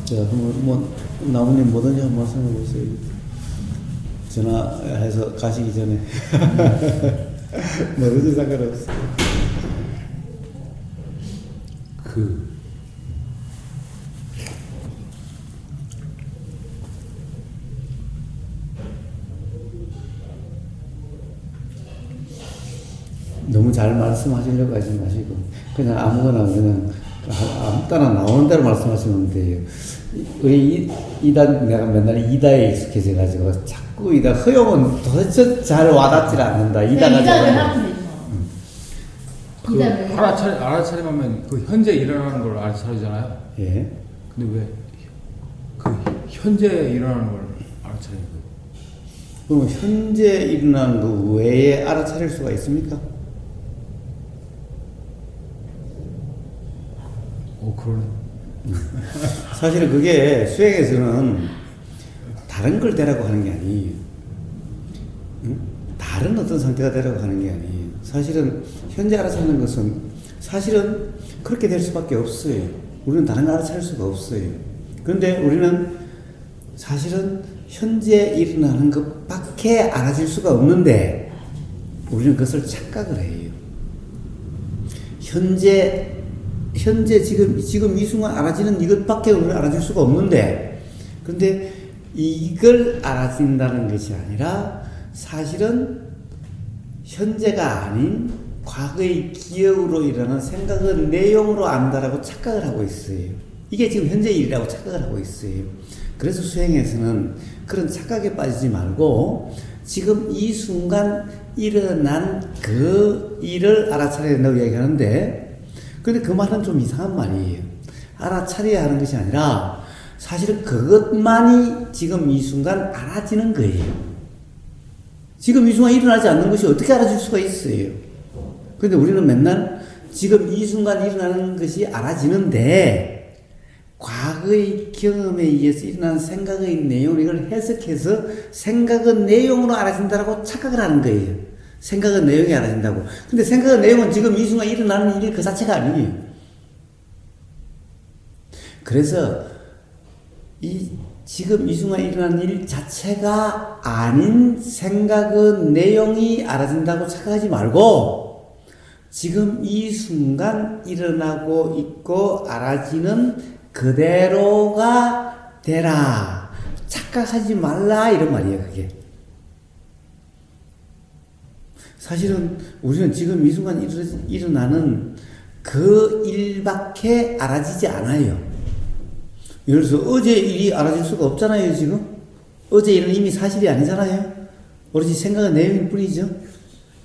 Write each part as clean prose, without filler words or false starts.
자, 한번 나무님 뭐든지 한번 말씀해 보세요. 전화해서 가시기 전에 뭐든지 상관없어요. 너무 잘 말씀하시려고 하지 마시고 그냥 아무거나 그냥 아무 따라 나오는 대로 말씀하시면 돼요. 우리 이단 내가 맨날 이다에 익숙해져 가지고 자꾸 이다 허용은 도대체 잘 와닿질 않는다. 이다가 이다를 하면 되죠. 그 이다를 알아차림하면 그 현재 일어나는 걸 알아차리잖아요. 예. 근데 왜 그 현재 일어나는 걸 알아차리는 거예요? 그럼 현재 일어나는 그 외에 알아차릴 수가 있습니까? 그러네. 사실은 그게 수행에서는 다른 걸 되라고 하는 게 아니에요. 응? 다른 어떤 상태가 되라고 하는 게 아니에요. 사실은 현재 알아차리는 것은 사실은 그렇게 될 수밖에 없어요. 우리는 다른 걸 알아차릴 수가 없어요. 그런데 우리는 사실은 현재 일어나는 것밖에 알아질 수가 없는데 우리는 그것을 착각을 해요. 현재 지금 이 순간 알아지는 이것밖에 우리는 알아줄 수가 없는데, 근데 이걸 알아진다는 것이 아니라 사실은 현재가 아닌 과거의 기억으로 일어나는 생각의 내용으로 안다라고 착각을 하고 있어요. 이게 지금 현재 일이라고 착각을 하고 있어요. 그래서 수행에서는 그런 착각에 빠지지 말고 지금 이 순간 일어난 그 일을 알아차려야 된다고 이야기하는데, 근데 그 말은 좀 이상한 말이에요. 알아차려야 하는 것이 아니라 사실은 그것만이 지금 이 순간 알아지는 거예요. 지금 이 순간 일어나지 않는 것이 어떻게 알아질 수가 있어요. 그런데 우리는 맨날 지금 이 순간 일어나는 것이 알아지는데 과거의 경험에 의해서 일어난 생각의 내용을 이걸 해석해서 생각의 내용으로 알아진다고 착각을 하는 거예요. 생각의 내용이 알아진다고. 근데 생각의 내용은 지금 이 순간 일어나는 일 그 자체가 아니에요. 그래서 지금 이 순간 일어나는 일 자체가 아닌 생각의 내용이 알아진다고 착각하지 말고 지금 이 순간 일어나고 있고 알아지는 그대로가 되라. 착각하지 말라 이런 말이에요. 그게. 사실은 우리는 지금 이 순간 일어나는 그 일밖에 알아지지 않아요. 예를 들어서 어제 일이 알아질 수가 없잖아요, 지금. 어제 일은 이미 사실이 아니잖아요. 오로지 생각의 내용일 뿐이죠.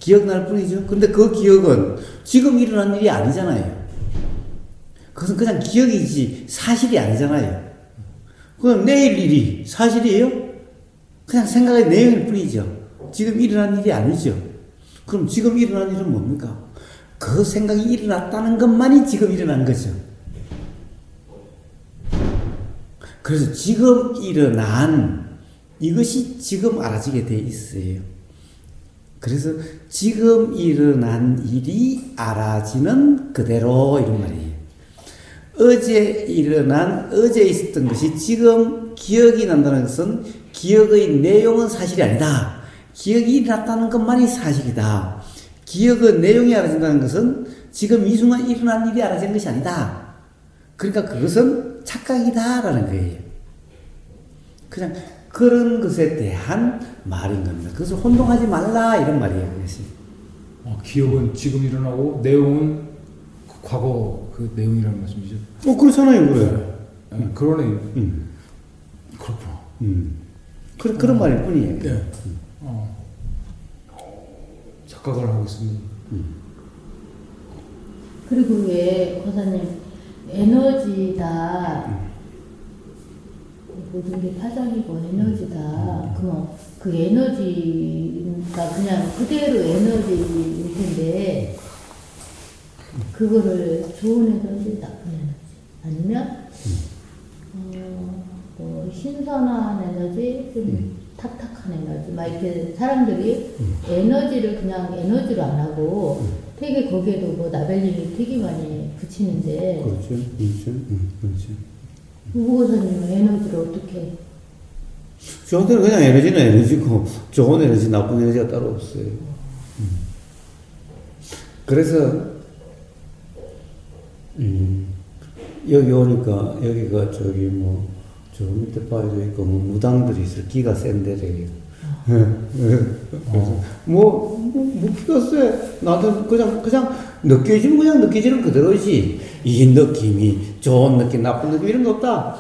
기억날 뿐이죠. 근데 그 기억은 지금 일어난 일이 아니잖아요. 그것은 그냥 기억이지 사실이 아니잖아요. 그럼 내일 일이 사실이에요? 그냥 생각의 내용일 뿐이죠. 지금 일어난 일이 아니죠. 그럼 지금 일어난 일은 뭡니까? 그 생각이 일어났다는 것만이 지금 일어난 거죠. 그래서 지금 일어난 이것이 지금 알아지게 돼 있어요. 그래서 지금 일어난 일이 알아지는 그대로 이런 말이에요. 어제 있었던 것이 지금 기억이 난다는 것은 기억의 내용은 사실이 아니다. 기억이 일어났다는 것만이 사실이다. 기억의 내용이 알아진다는 것은 지금 이 순간 일어난 일이 알아지는 것이 아니다. 그러니까 그것은 착각이다라는 거예요. 그냥 그런 것에 대한 말인 겁니다. 그래서 혼동하지 말라 이런 말이에요. 그것이. 기억은 지금 일어나고 내용은 그 과거 그 내용이라는 말씀이죠. 그렇잖아요, 그래. 네. 그러네요. 그렇구나. 그런 말일 뿐이에요. 네. 착각을 하고 있습니다. 그리고 왜 거사님 에너지다. 모든 게 파장이고 에너지다. 그러면 그 에너지가 그냥 그대로 에너지일 텐데 그거를 좋은 에너지, 나쁜 에너지 아니면 뭐 신선한 에너지, 좀 탁탁한 에너지, 막 이렇게 사람들이 에너지를 그냥 에너지로 안 하고 되게 거기에도 뭐 라벨링이 되게 많이 붙이는데. 그렇죠. 그렇죠. 그렇죠. 우고사님은 에너지를 어떻게? 저한테는 그냥 에너지는 에너지고 좋은 에너지, 나쁜 에너지가 따로 없어요. 그래서 여기 오니까 여기가 저기 뭐 저 밑에 바위도 있고 뭐 무당들이 있어. 기가 센 데래요. 그래서 뭐 기가 세. 나도 그냥 느껴지면 그냥 느껴지는 그대로지. 이 느낌이 좋은 느낌, 나쁜 느낌 이런 거 없다.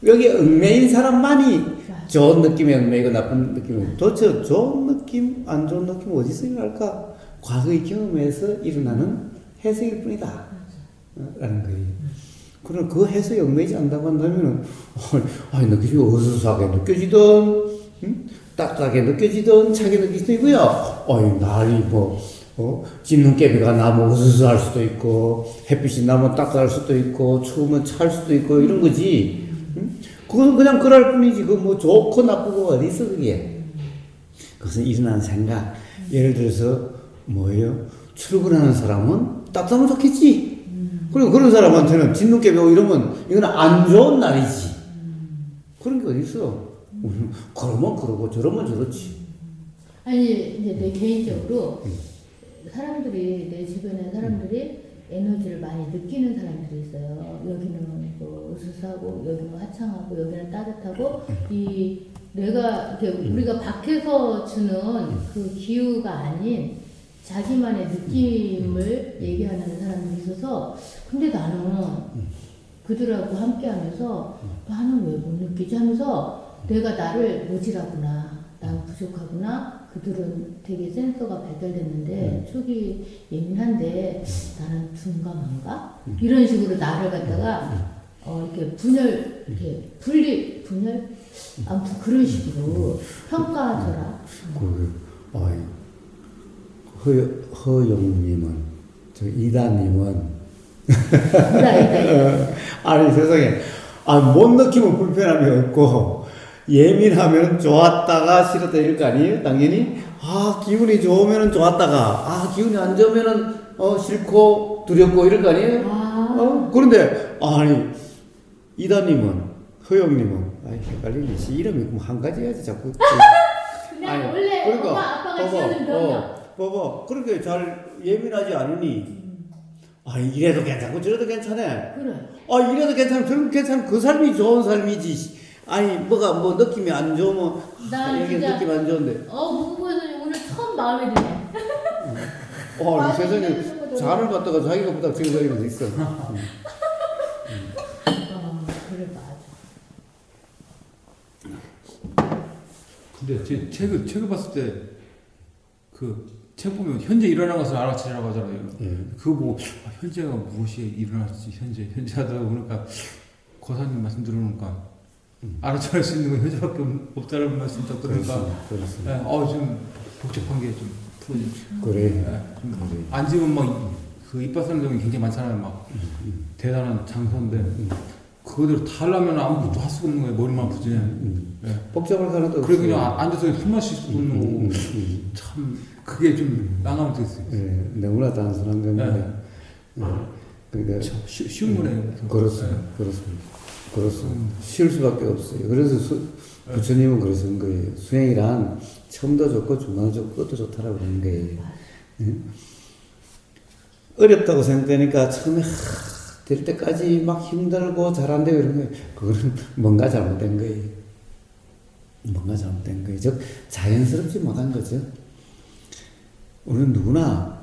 여기 얽매인 사람만이 좋은 느낌에 얽매이고 나쁜 느낌에 도대체 좋은 느낌, 안 좋은 느낌 어디서 일어날까? 과거의 경험에서 일어나는 해석일 뿐이다. 라는 거예요. 그럼 그 해석이 얽매이지 않다고 한다면은, 느껴지고 어수선하게 느껴지든, 딱딱하게 느껴지든, 차게 느껴지든 이거야. 날이 진눈깨비가 나면 어수선할 수도 있고, 햇빛이 나면 딱딱할 수도 있고, 추우면 찰 수도 있고, 이런 거지. 그건 그냥 그럴 뿐이지. 그 뭐 좋고 나쁘고 어디 있어, 그게. 그것은 일어나는 생각. 예를 들어서, 뭐예요? 출근하는 사람은 따뜻하면 좋겠지. 그리고 그런 사람한테는 진눈깨비 오고 이러면 이건 안 좋은 날이지. 그런 게 어디 있어? 그러면 그러고 저러면 저렇지. 아니 이제 내 개인적으로 사람들이 내 주변에 사람들이 에너지를 많이 느끼는 사람들이 있어요. 여기는 뭐 으스스하고 여기는 화창하고 여기는 따뜻하고 이 내가 이렇게 우리가 밖에서 주는 그 기후가 아닌 자기만의 느낌을 얘기하는 사람들이 있어서 근데 나는 그들하고 함께하면서 나는 왜 못 느끼지 하면서 내가 나를 모질하구나, 난 부족하구나. 그들은 되게 센서가 발달됐는데 초기 예민한데 나는 둔감한가? 이런 식으로 나를 갖다가 이렇게 이렇게 분열 아무튼 그런 식으로 평가하더라. 허영님은, 이다님은, 이다. 아니 세상에, 못 느끼면 불편함이 없고, 예민하면 좋았다가 싫었다 이럴 거 아니에요? 당연히. 기분이 좋으면 좋았다가, 기분이 안 좋으면, 싫고, 두렵고 이럴 거 아니에요? 그런데, 이다님은, 허영님은, 헷갈리지. 이름이 한 가지 해야지, 자꾸. 그냥 원래 엄마 아빠가 지어준 병이야. 봐봐. 그렇게 잘 예민하지 않으니, 이래도 괜찮고 저래도 괜찮아. 그래. 이래도 괜찮고 저래도 괜찮고 그 삶이 좋은 삶이지. 뭐가 느낌이 안 좋으면, 이게 진짜, 느낌 안 좋은데. 무구에서는 오늘 처음 마음에 드네. 이 세상에 잔을 갖다가 자기가 부탁 지금 다니면서 있어. 그래, 맞아. 근데 제 책을 봤을 때 그 책 보면 현재 일어난 것을 알아채라고 하잖아요. 그거 보고 현재가 무엇이 일어날지 현재 하다 보니까 고사님 말씀 들어보니까 알아차릴 수 있는 건 현재밖에 없다는 말씀 딱 들으니까 그렇습니다. 좀 복잡한 게 좀 풀어지죠. 그래. 앉으면 막 그 이빨 사람들이 굉장히 많잖아요. 막 대단한 장소인데 그거대로 다 하려면 아무것도 할 수가 없는 거예요. 머리만 아프지. 복잡할 하나도 없어. 그래 그냥 앉아서 숨 마실 수도 없는 거고 참 그게 좀 난감이 됐어요. 너무나 단순한 겁니다. 그러니까 쉬운 거네요. 그렇습니다. 쉬울 수밖에 없어요. 그래서 부처님은 그러신 거예요. 수행이란 처음도 좋고 중간도 좋고 끝도 좋다라고 그러는 거예요. 어렵다고 생각되니까 처음에 될 때까지 막 힘들고 잘 안 되고 이런 거예요. 그거는 뭔가 잘못된 거예요. 즉 자연스럽지 못한 거죠. 우리는 누구나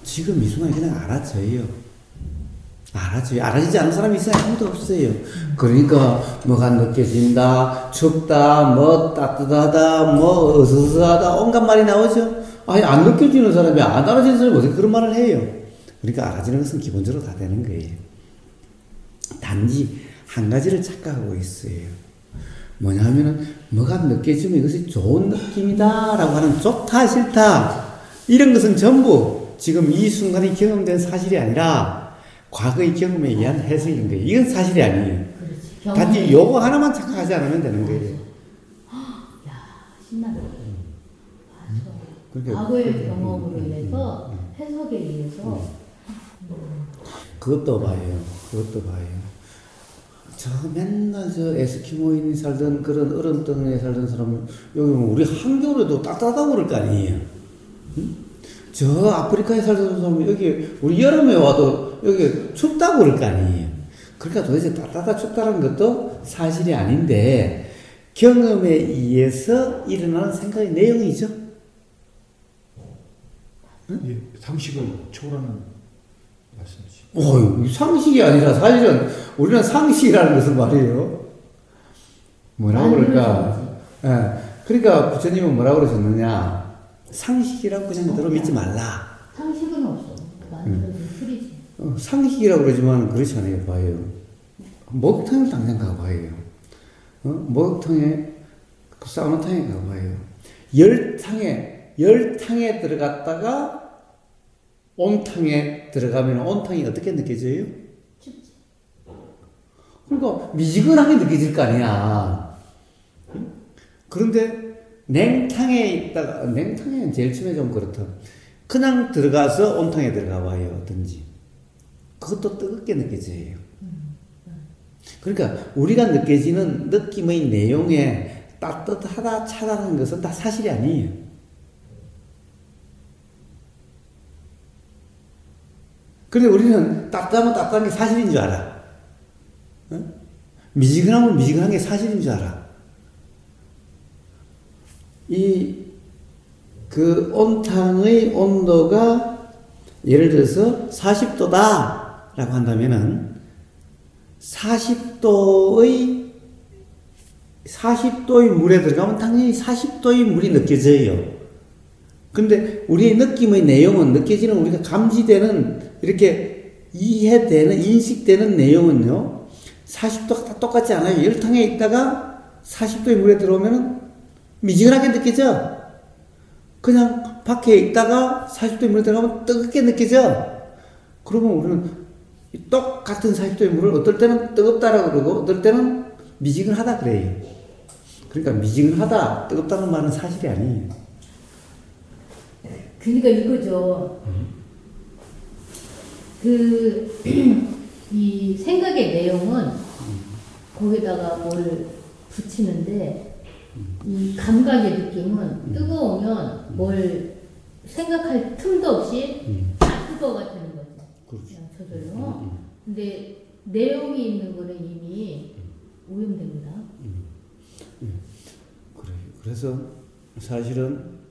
지금 이 순간에 그냥 알아져요. 알아지지 않은 사람이 이 세상에 아무도 없어요. 그러니까 뭐가 느껴진다, 춥다, 뭐 따뜻하다, 뭐 으스스하다 온갖 말이 나오죠. 안 느껴지는 사람이 안 알아지는 사람이 어떻게 그런 말을 해요. 그러니까 알아지는 것은 기본적으로 다 되는 거예요. 단지 한 가지를 착각하고 있어요. 뭐냐면은 뭐가 느껴지면 이것이 좋은 느낌이다라고 하는 좋다 싫다 이런 것은 전부 지금 이 순간이 경험된 사실이 아니라 과거의 경험에 의한 해석인 거예요. 이건 사실이 아니에요. 그렇지. 단지 요거 하나만 착각하지 않으면 되는 거예요. 야, 신나다. 그러니까 과거의 경험으로 인해서 해석에 의해서 그것도 봐요. 저 맨날 저 에스키모인이 살던 그런 얼음덩이에 살던 사람은 여기 뭐 우리 한겨울에도 따뜻하다고 그럴 거 아니에요. 응? 저 아프리카에 살던 사람은 여기 우리 여름에 와도 여기 춥다고 그럴 거 아니에요. 그러니까 도대체 따뜻하다 춥다는 것도 사실이 아닌데 경험에 의해서 일어나는 생각의 내용이죠. 예, 상식을 초월하는 말씀이시죠. 상식이 아니라 사실은 우리는 상식이라는 것을 말이에요. 뭐라고 그럴까? 예, 그러니까 부처님은 뭐라고 그러셨느냐? 상식이라고 그냥 그대로 믿지 말라. 상식은 없어. 만들어진 술이지. 상식이라고 그러지만 그렇지 않아요. 봐요. 목욕탕을 당장 가봐요. 목욕탕에 그 사우나탕에 가봐요. 열탕에 들어갔다가 온탕에 들어가면 온탕이 어떻게 느껴져요? 춥지. 그러니까 미지근하게 느껴질 거 아니야. 그런데 냉탕에는 제일 처음에 좀 그렇다. 그냥 들어가서 온탕에 들어가 봐요. 어떤지. 그것도 뜨겁게 느껴져요. 그러니까 우리가 느껴지는 느낌의 내용에 따뜻하다, 차다는 것은 다 사실이 아니에요. 그런데 우리는 따뜻하면 따뜻한 게 사실인 줄 알아. 미지근하면 미지근한 게 사실인 줄 알아. 그 온탕의 온도가 예를 들어서 40도다 라고 한다면은 40도의 물에 들어가면 당연히 40도의 물이 느껴져요. 근데 우리의 느낌의 내용은 느껴지는 우리가 감지되는 이렇게 이해되는 인식되는 내용은요 40도가 다 똑같지 않아요. 열탕에 있다가 40도의 물에 들어오면은 미지근하게 느껴져. 그냥 밖에 있다가 40도의 물에 들어가면 뜨겁게 느껴져. 그러면 우리는 똑같은 40도의 물을 어떨 때는 뜨겁다라고 그러고 어떨 때는 미지근하다 그래요. 그러니까 미지근하다, 뜨겁다는 말은 사실이 아니에요. 그러니까 이거죠. 이 생각의 내용은 거기다가 뭘 붙이는데 이 감각의 느낌은 뜨거우면 뭘 생각할 틈도 없이 다 뜨거워가 되는 거죠. 그렇죠. 그냥 저절로. 근데 내용이 있는 거는 이미 오염됩니다. 그래요. 그래서 사실은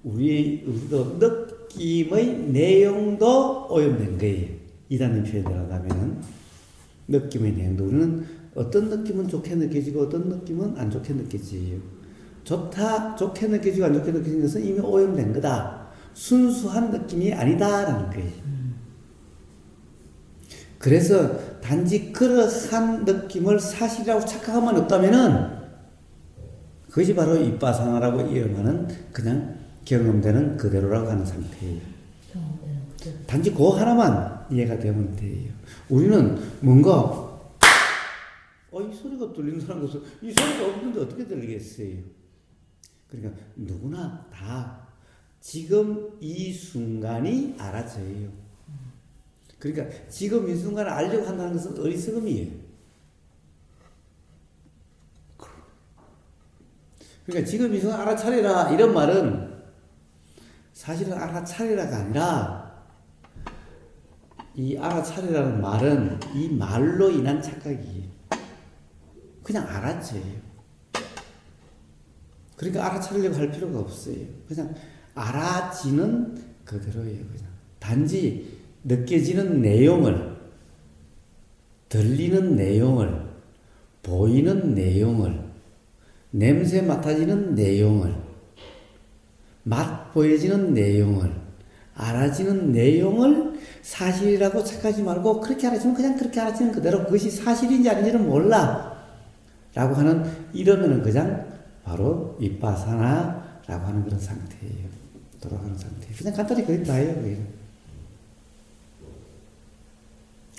우리도 느낌의 내용도 오염된 거예요. 이단의 표현을 한다면은 느낌의 내용도 우리는 어떤 느낌은 좋게 느껴지고 어떤 느낌은 안 좋게 느껴져요. 좋게 느껴지고 안 좋게 느껴지는 것은 이미 오염된 거다. 순수한 느낌이 아니다라는 거예요. 그래서 단지 그러한 느낌을 사실이라고 착각하면 없다면은 그것이 바로 이빠사나라고 이용하는 그냥 경험되는 그대로라고 하는 상태예요. 단지 그 하나만 이해가 되면 돼요. 우리는 뭔가 이 소리가 들리는 사람 것은 이 소리가 없는데 어떻게 들리겠어요? 그러니까 누구나 다 지금 이 순간이 알아져요. 그러니까 지금 이 순간을 알려고 한다는 것은 어리석음이에요. 그러니까 지금 이 순간 알아차리라 이런 말은 사실은 알아차리라가 아니라 이 알아차리라는 말은 이 말로 인한 착각이에요. 그냥 알아져요. 그러니까 알아차리려고 할 필요가 없어요. 그냥 알아지는 그대로예요. 그냥 단지 느껴지는 내용을, 들리는 내용을, 보이는 내용을, 냄새 맡아지는 내용을, 맛 보여지는 내용을, 알아지는 내용을 사실이라고 착하지 말고 그렇게 알아지면 그냥 그렇게 알아지는 그대로 그것이 사실인지 아닌지는 몰라 라고 하는 이러면은 그냥 바로 이빠사나라고 하는 그런 상태예요. 돌아가는 상태예요. 그냥 간단히 그렇게 다예요.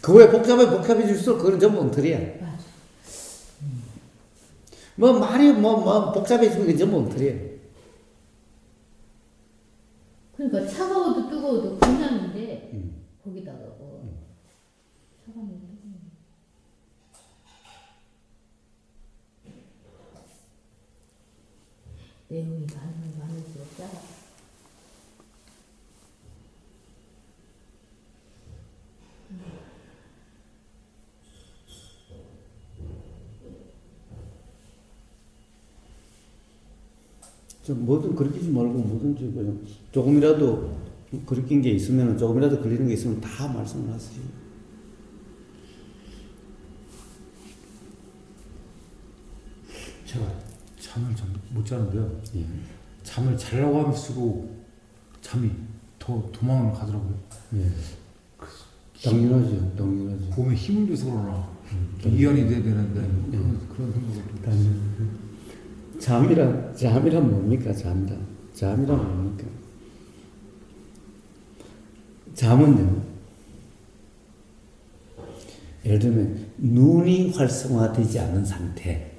그 외에 복잡해질수록 그건 전부 엉터리야. 말이 복잡해지면 그게 전부 엉터리야. 그러니까 차가워도 뜨거워도 그냥인데 거기다가 차가운 내용이 많을수록 작아. 좀 뭐든 그리키지 말고 뭐든지 그냥 조금이라도 그리킨 게 있으면 조금이라도 걸리는 게 있으면 다 말씀을 하세요. 제가 잠을 좀 못 자는데요. 예. 잠을 자려고 하면 쓰고 잠이 더 도망을 가더라고요. 예. 당연하죠, 당연하죠. 몸에 힘을 줘서 그러나 이완이 돼야 되는데 그런 생각을 잠이란 뭡니까? 잠이란 뭡니까? 잠은요, 예를 들면 눈이 활성화되지 않은 상태,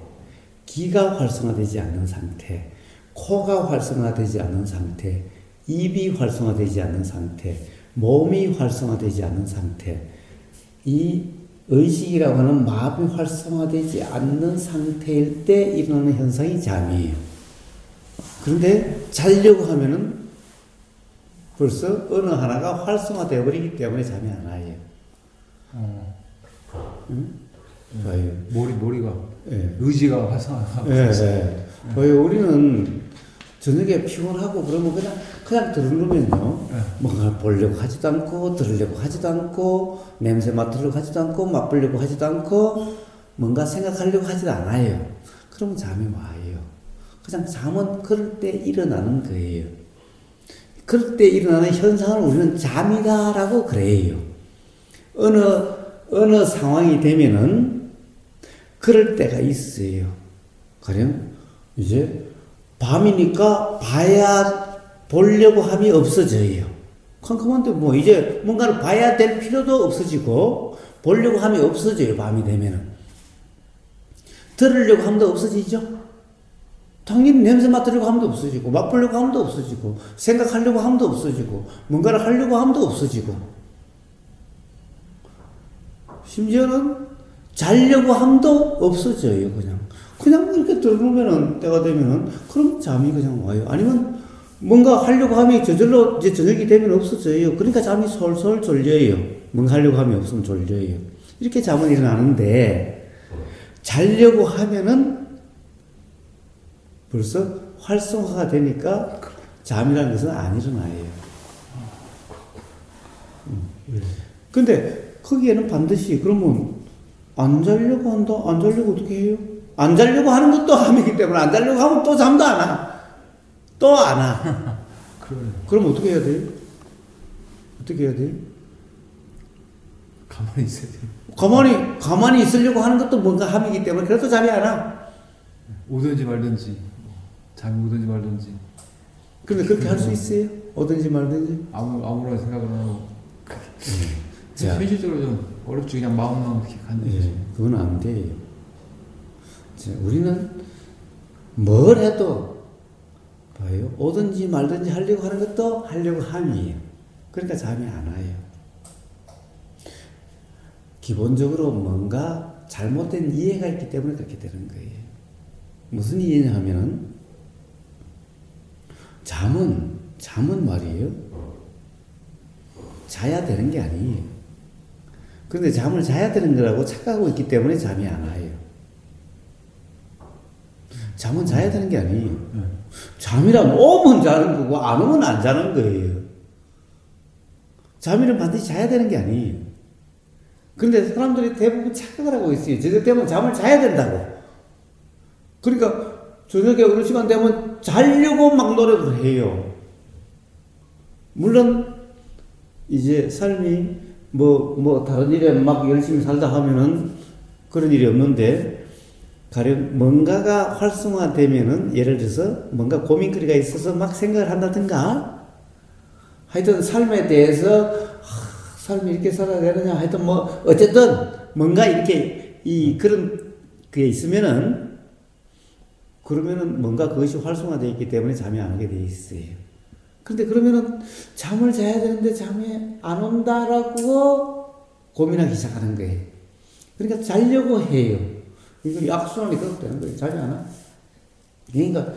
귀가 활성화되지 않은 상태, 코가 활성화되지 않은 상태, 입이 활성화되지 않은 상태, 몸이 활성화되지 않은 상태, 이 의식이라고 하는 마음이 활성화되지 않는 상태일 때 일어나는 현상이 잠이에요. 그런데 자려고 하면은 벌써 어느 하나가 활성화되어 버리기 때문에 잠이 안 와요. 응? 봐요. 머리가 예. 의지가 활성화하고 예, 예. 봐요. 우리는 저녁에 피곤하고 그러면 그냥 들으면요. 네. 뭔가 보려고 하지도 않고, 들으려고 하지도 않고, 냄새 맡으려고 하지도 않고, 맛보려고 하지도 않고, 뭔가 생각하려고 하지도 않아요. 그러면 잠이 와요. 그냥 잠은 그럴 때 일어나는 거예요. 그럴 때 일어나는 현상을 우리는 잠이다라고 그래요. 어느 상황이 되면은 그럴 때가 있어요. 가령 이제 밤이니까 보려고 함이 없어져요. 컴컴한데 뭐 이제 뭔가를 봐야 될 필요도 없어지고 보려고 함이 없어져요. 밤이 되면은 들으려고 함도 없어지죠. 당연히 냄새 맡으려고 함도 없어지고 맛보려고 함도 없어지고 생각하려고 함도 없어지고 뭔가를 하려고 함도 없어지고 심지어는 자려고 함도 없어져요. 그냥 이렇게 들어놓으면은 때가 되면은 그럼 잠이 그냥 와요. 아니면 뭔가 하려고 함이 저절로 이제 저녁이 되면 없어져요. 그러니까 잠이 솔솔 졸려요. 뭔가 하려고 함이 없으면 졸려요. 이렇게 잠은 일어나는데 자려고 하면은 벌써 활성화가 되니까 잠이라는 것은 안 일어나요. 근데 거기에는 반드시 그러면 안 자려고 한다? 안 자려고 어떻게 해요? 안 자려고 하는 것도 함이기 때문에 안 자려고 하면 또 잠도 안 와. 또 안 와. 그럼 어떻게 해야 돼요? 어떻게 해야 돼요? 가만히 있어야 돼요. 가만히 있으려고 하는 것도 뭔가 함이기 때문에 그래도 잠이 안 와. 오든지 말든지 잠이 오든지 말든지. 근데 그렇게 할 수 있어요? 오든지 말든지? 아무런 생각을 안 하고. 자. 현실적으로 좀 어렵지. 그냥 마음만 그렇게 가는 거지. 그건 안 돼요. 자, 우리는 뭘 해도 봐요. 오든지 말든지 하려고 하는 것도 하려고 함이에요. 그러니까 잠이 안 와요. 기본적으로 뭔가 잘못된 이해가 있기 때문에 그렇게 되는 거예요. 무슨 이해냐 하면은 잠은 말이에요. 자야 되는 게 아니에요. 그런데 잠을 자야 되는 거라고 착각하고 있기 때문에 잠이 안 와요. 잠은 자야 되는 게 아니에요. 잠이란 오면 자는 거고 안 오면 안 자는 거예요. 잠이란 반드시 자야 되는 게 아니에요. 그런데 사람들이 대부분 착각을 하고 있어요. 저녁 되면 잠을 자야 된다고. 그러니까 저녁에 어느 시간 되면 자려고 막 노력을 해요. 물론 이제 삶이 다른 일에 막 열심히 살다 하면은 그런 일이 없는데, 가령 뭔가가 활성화되면은, 예를 들어서 뭔가 고민거리가 있어서 막 생각을 한다든가, 하여튼 삶에 대해서, 삶이 이렇게 살아야 되느냐, 하여튼 어쨌든 뭔가 이렇게, 그런 게 있으면은, 그러면은 뭔가 그것이 활성화되어 있기 때문에 잠이 안 오게 돼 있어요. 근데 그러면은 잠을 자야 되는데 잠이 안 온다라고 고민하기 시작하는 거예요. 그러니까 자려고 해요. 이거 악순환이 계속 되는 거예요. 잠이 안 와. 그러니까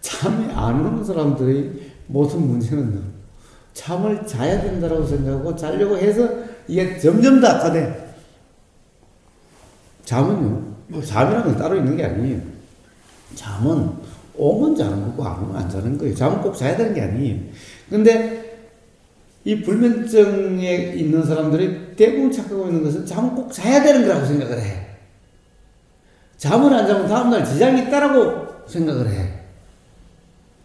잠이 안 오는 사람들의 모든 문제는요. 잠을 자야 된다고 생각하고 자려고 해서 이게 점점 더 악화돼. 잠은요, 뭐 잠이라는 건 따로 있는 게 아니에요. 잠은 오면 자는 거고 안 오면 안 자는 거예요. 잠은 꼭 자야 되는 게 아니에요. 근데 이 불면증에 있는 사람들이 대부분 착각하고 있는 것은 잠은 꼭 자야 되는 거라고 생각을 해. 잠을 안 자면 다음날 지장이 있다라고 생각을 해.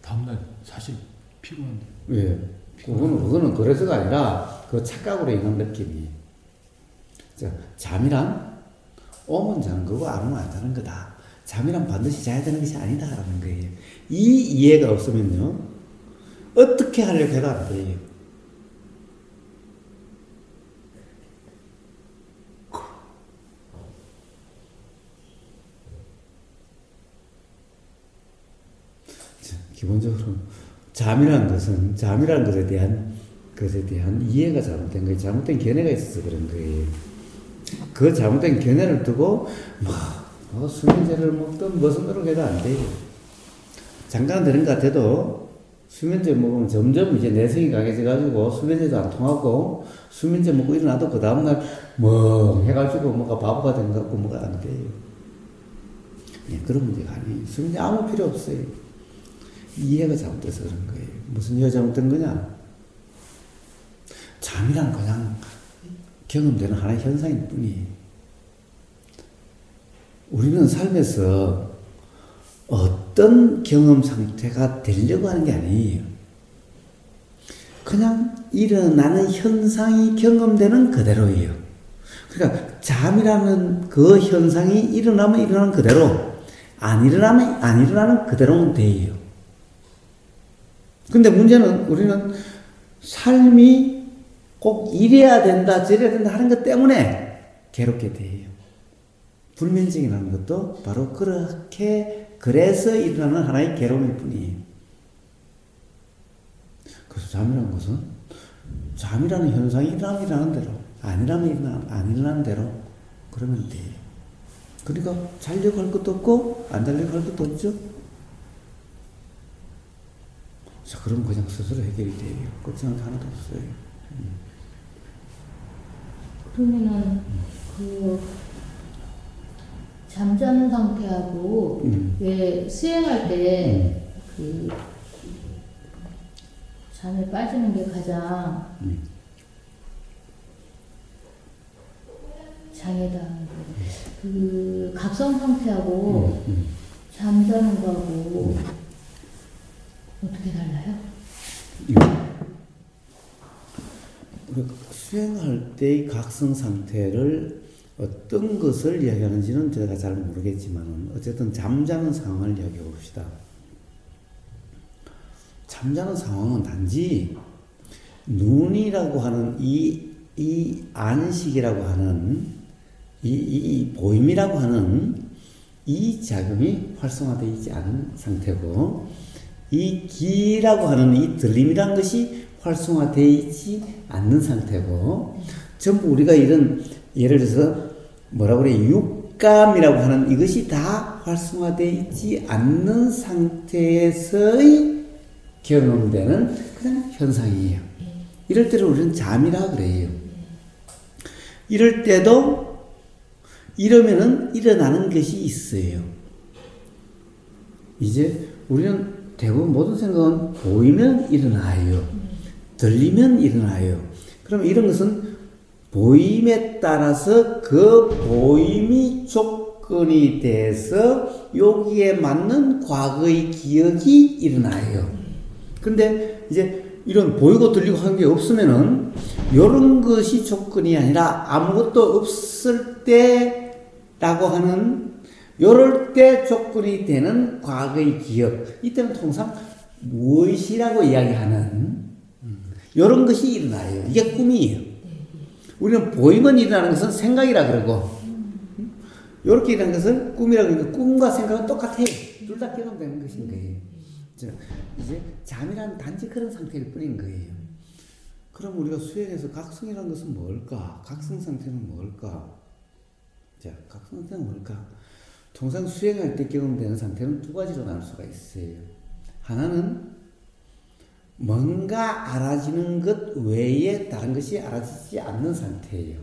다음날 사실 피곤한데. 예. 그거는 그래서가 아니라 그 착각으로 인한 느낌이. 자, 잠이란 오면 자는 거고 안 오면 안 자는 거다. 잠이란 반드시 자야 되는 것이 아니다라는 거예요. 이 이해가 없으면요, 어떻게 하려고 해도 안 돼요. 기본적으로 잠이라는 것에 대한 이해가 잘못된 거예요. 잘못된 견해가 있어서 그런 거예요. 그 잘못된 견해를 두고 뭐 수면제를 먹든 무슨 노력해도 안 돼요. 잠깐 되는 것 같아도 수면제 먹으면 점점 이제 내성이 강해져가지고 수면제도 안 통하고 수면제 먹고 일어나도 그 다음날 멍 해가지고 뭐가 바보가 된 것 같고 뭐가 안 돼요. 예, 그런 문제가 아니에요. 수면제 아무 필요 없어요. 이해가 잘못돼서 그런 거예요. 무슨 이해가 잘못된 거냐? 잠이란 그냥 경험되는 하나의 현상일 뿐이에요. 우리는 삶에서 어떤 경험 상태가 되려고 하는 게 아니에요. 그냥 일어나는 현상이 경험되는 그대로예요. 그러니까 잠이라는 그 현상이 일어나면 일어나는 그대로, 안 일어나면 안 일어나는 그대로는 돼요. 근데 문제는 우리는 삶이 꼭 이래야 된다, 저래야 된다 하는 것 때문에 괴롭게 돼요. 불면증이라는 것도 바로 그래서 일어나는 하나의 괴로움일 뿐이에요. 그래서 잠이라는 현상이 일어나면 일어나는 대로, 안 일어나는 대로 그러면 돼요. 그러니까 자려고 할 것도 없고 안 자려고 할 것도 없죠. 자, 그럼 그냥 스스로 해결이 돼요. 걱정할 게 하나도 없어요. 그러면은 그 잠자는 상태하고 왜 수행할 때 그 잠에 빠지는 게 가장 장애다. 그 각성 상태하고 잠자는 거하고 어떻게 달라요? 수행할 때의 각성 상태를 어떤 것을 이야기하는지는 제가 잘 모르겠지만 어쨌든 잠자는 상황을 이야기해 봅시다. 잠자는 상황은 단지 눈이라고 하는 이 안식이라고 하는 이 보임이라고 하는 이 작용이 활성화되어 있지 않은 상태고, 이 기라고 하는 이 들림이라는 것이 활성화되어 있지 않는 상태고, 전부 우리가 이런 예를 들어서 뭐라고 그래, 육감이라고 하는 이것이 다 활성화되어 있지 않는 상태에서의 경험되는 그냥 현상이에요. 이럴 때를 우리는 잠이라 그래요. 이럴 때도 이러면은 일어나는 것이 있어요. 이제 우리는 대부분 모든 생각은 보이면 일어나요. 들리면 일어나요. 그럼 이런 것은 보임에 따라서 그 보임이 조건이 돼서 여기에 맞는 과거의 기억이 일어나요. 근데 이제 이런 보이고 들리고 하는 게 없으면은 이런 것이 조건이 아니라 아무것도 없을 때라고 하는 요럴 때 조건이 되는 과거의 기억, 이때는 통상 무엇이라고 이야기하는 요런 것이 일어나요. 이게 꿈이에요. 우리는 보이면 일어나는 것은 생각이라 그러고 요렇게 일어나는 것은 꿈이라 그러니까 꿈과 생각은 똑같아요. 둘 다 경험되는 것인 거예요. 이제 잠이라는 단지 그런 상태일 뿐인 거예요. 그럼 우리가 수행에서 각성이라는 것은 뭘까? 각성 상태는 뭘까? 자, 각성 상태는 뭘까? 통상 수행할 때 경험되는 상태는 두 가지로 나눌 수가 있어요. 하나는 뭔가 알아지는 것 외에 다른 것이 알아지지 않는 상태예요.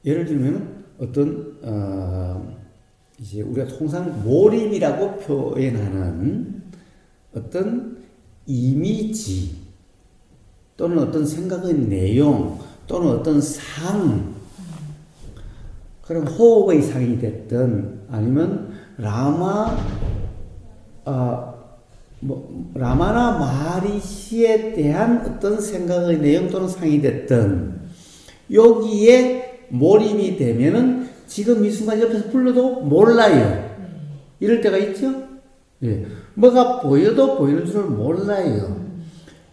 예를 들면 어떤 이제 우리가 통상 몰입이라고 표현하는 어떤 이미지 또는 어떤 생각의 내용 또는 어떤 상, 그럼 호흡의 상이 됐든 아니면 라마나 마하리시에 대한 어떤 생각의 내용 또는 상이 됐든 여기에 몰입이 되면은 지금 이 순간 옆에서 불러도 몰라요. 이럴 때가 있죠? 예. 뭐가 보여도 보이는 줄을 몰라요.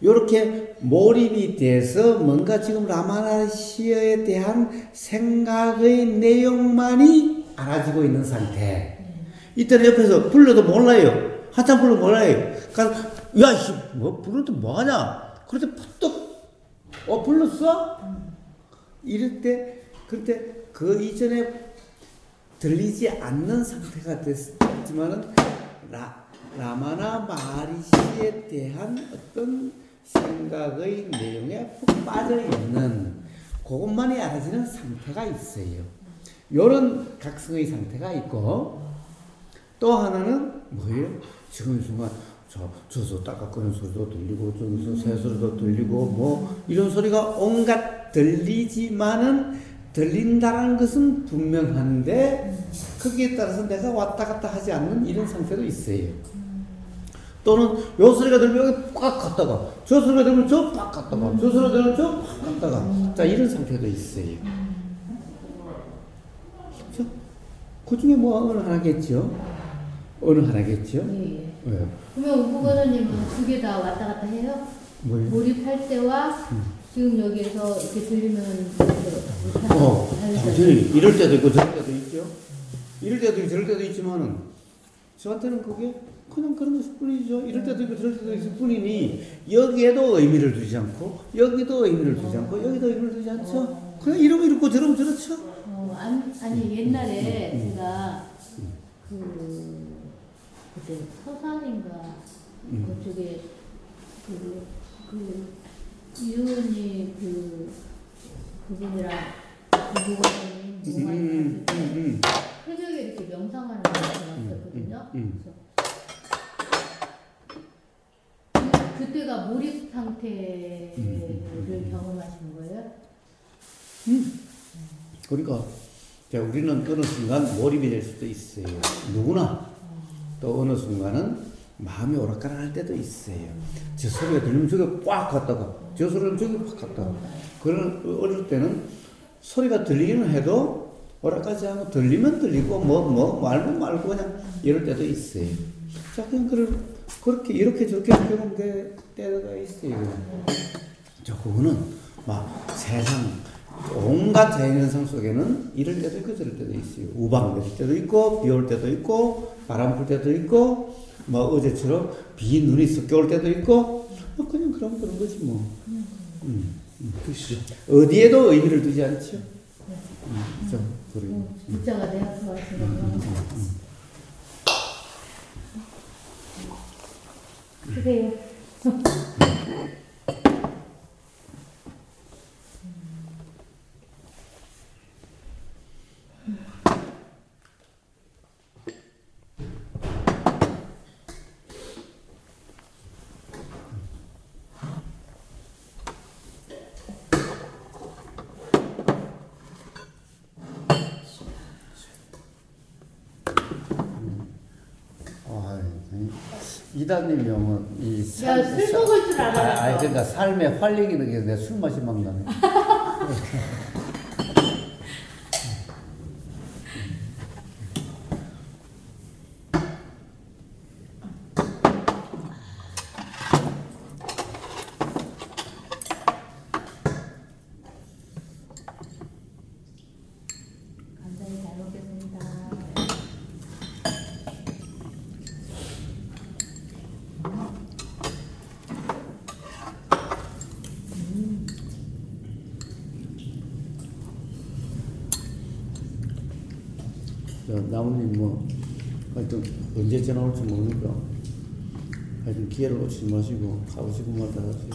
이렇게 몰입이 돼서 뭔가 지금 라마나시어에 대한 생각의 내용만이 알아지고 있는 상태. 이때는 옆에서 불러도 몰라요. 한참 불러도 몰라요. 그러니까 야, 뭐 부르는데 뭐하냐? 그럴 때 푸떡 불렀어? 이럴 때 그때 그 이전에 들리지 않는 상태가 됐지만은 라마나 마하리시에 대한 어떤 생각의 내용에 푹 빠져 있는 그것만이 알아지는 상태가 있어요. 이런 각성의 상태가 있고 또 하나는 뭐예요? 지금 이 순간 저서 닦아끄는 소리도 들리고 저기서 새 소리도 들리고 뭐 이런 소리가 온갖 들리지만은 들린다는 것은 분명한데 거기에 따라서 내가 왔다 갔다 하지 않는 이런 상태도 있어요. 또는 요 소리가 들리면 꽉 갔다가 저 소리가 들리면 저 꽉 갔다가 저 소리가 들리면 저 꽉 갔다가 자 이런 상태도 있어요. 그 중에 뭐 어느 하나겠죠? 어느 하나겠죠? 예. 네. 그러면 우부거사님은 두 개 다 왔다 갔다 해요? 뭐예요? 몰입할 때와 지금 여기에서 이렇게 들리면 당연히 이럴 때도 있고 저럴 때도 있죠. 이럴 때도 있고 저럴 때도 있지만은 저한테는 그게 그냥 그런 것일 뿐이죠. 이럴 때도 있고 저럴 때도 있을 뿐이니 여기에도 의미를 두지 않고 여기도 의미를 두지 않고 여기도 의미를 두지 않죠. 그냥 이러면 이렇고 저러면 저렇죠. 아니 옛날에 제가 그때 서산인가 그쪽에 이은이 그분이랑 부부님 새벽에 이렇게 명상하는 걸 봤었거든요. 그때가 몰입 상태를 경험하신 거예요? 그러니까 우리는 어느 순간 몰입이 될 수도 있어요. 누구나. 또 어느 순간은 마음이 오락가락할 때도 있어요. 저 소리가 들리면 저기 꽉 갔다가 저 소리는 저기 팍 갔다가 그런 어릴 때는 소리가 들리기는 해도 오락가지 않고 들리면 들리고 말고 그냥 이럴 때도 있어요. 자 그냥 그렇게 이렇게 저렇게 보면 때가 있어요. 자 그거는 막 세상 온갖 자연현상 속에는 이럴 때도 있고 저럴 때도 있어요. 우박낼 때도 있고 비 올 때도 있고 바람 불 때도 있고 뭐 어제처럼 비 눈이 섞여 올 때도 있고 그냥 그런 거지 뭐. 어디에도 의미를 두지 않죠. 그래요. 진짜가 내가 좋아하시는 그래요. 이단님 명은 술 먹을 줄 알아. 그러니까 삶의 활력이 느껴서 내가 술 마시 막 나네. 감사히 잘 먹겠습니다. 나무님 하여튼 언제 전화 올지 모르니까 하여튼 기회를 놓치지 마시고 가고 싶은 마다 하시고.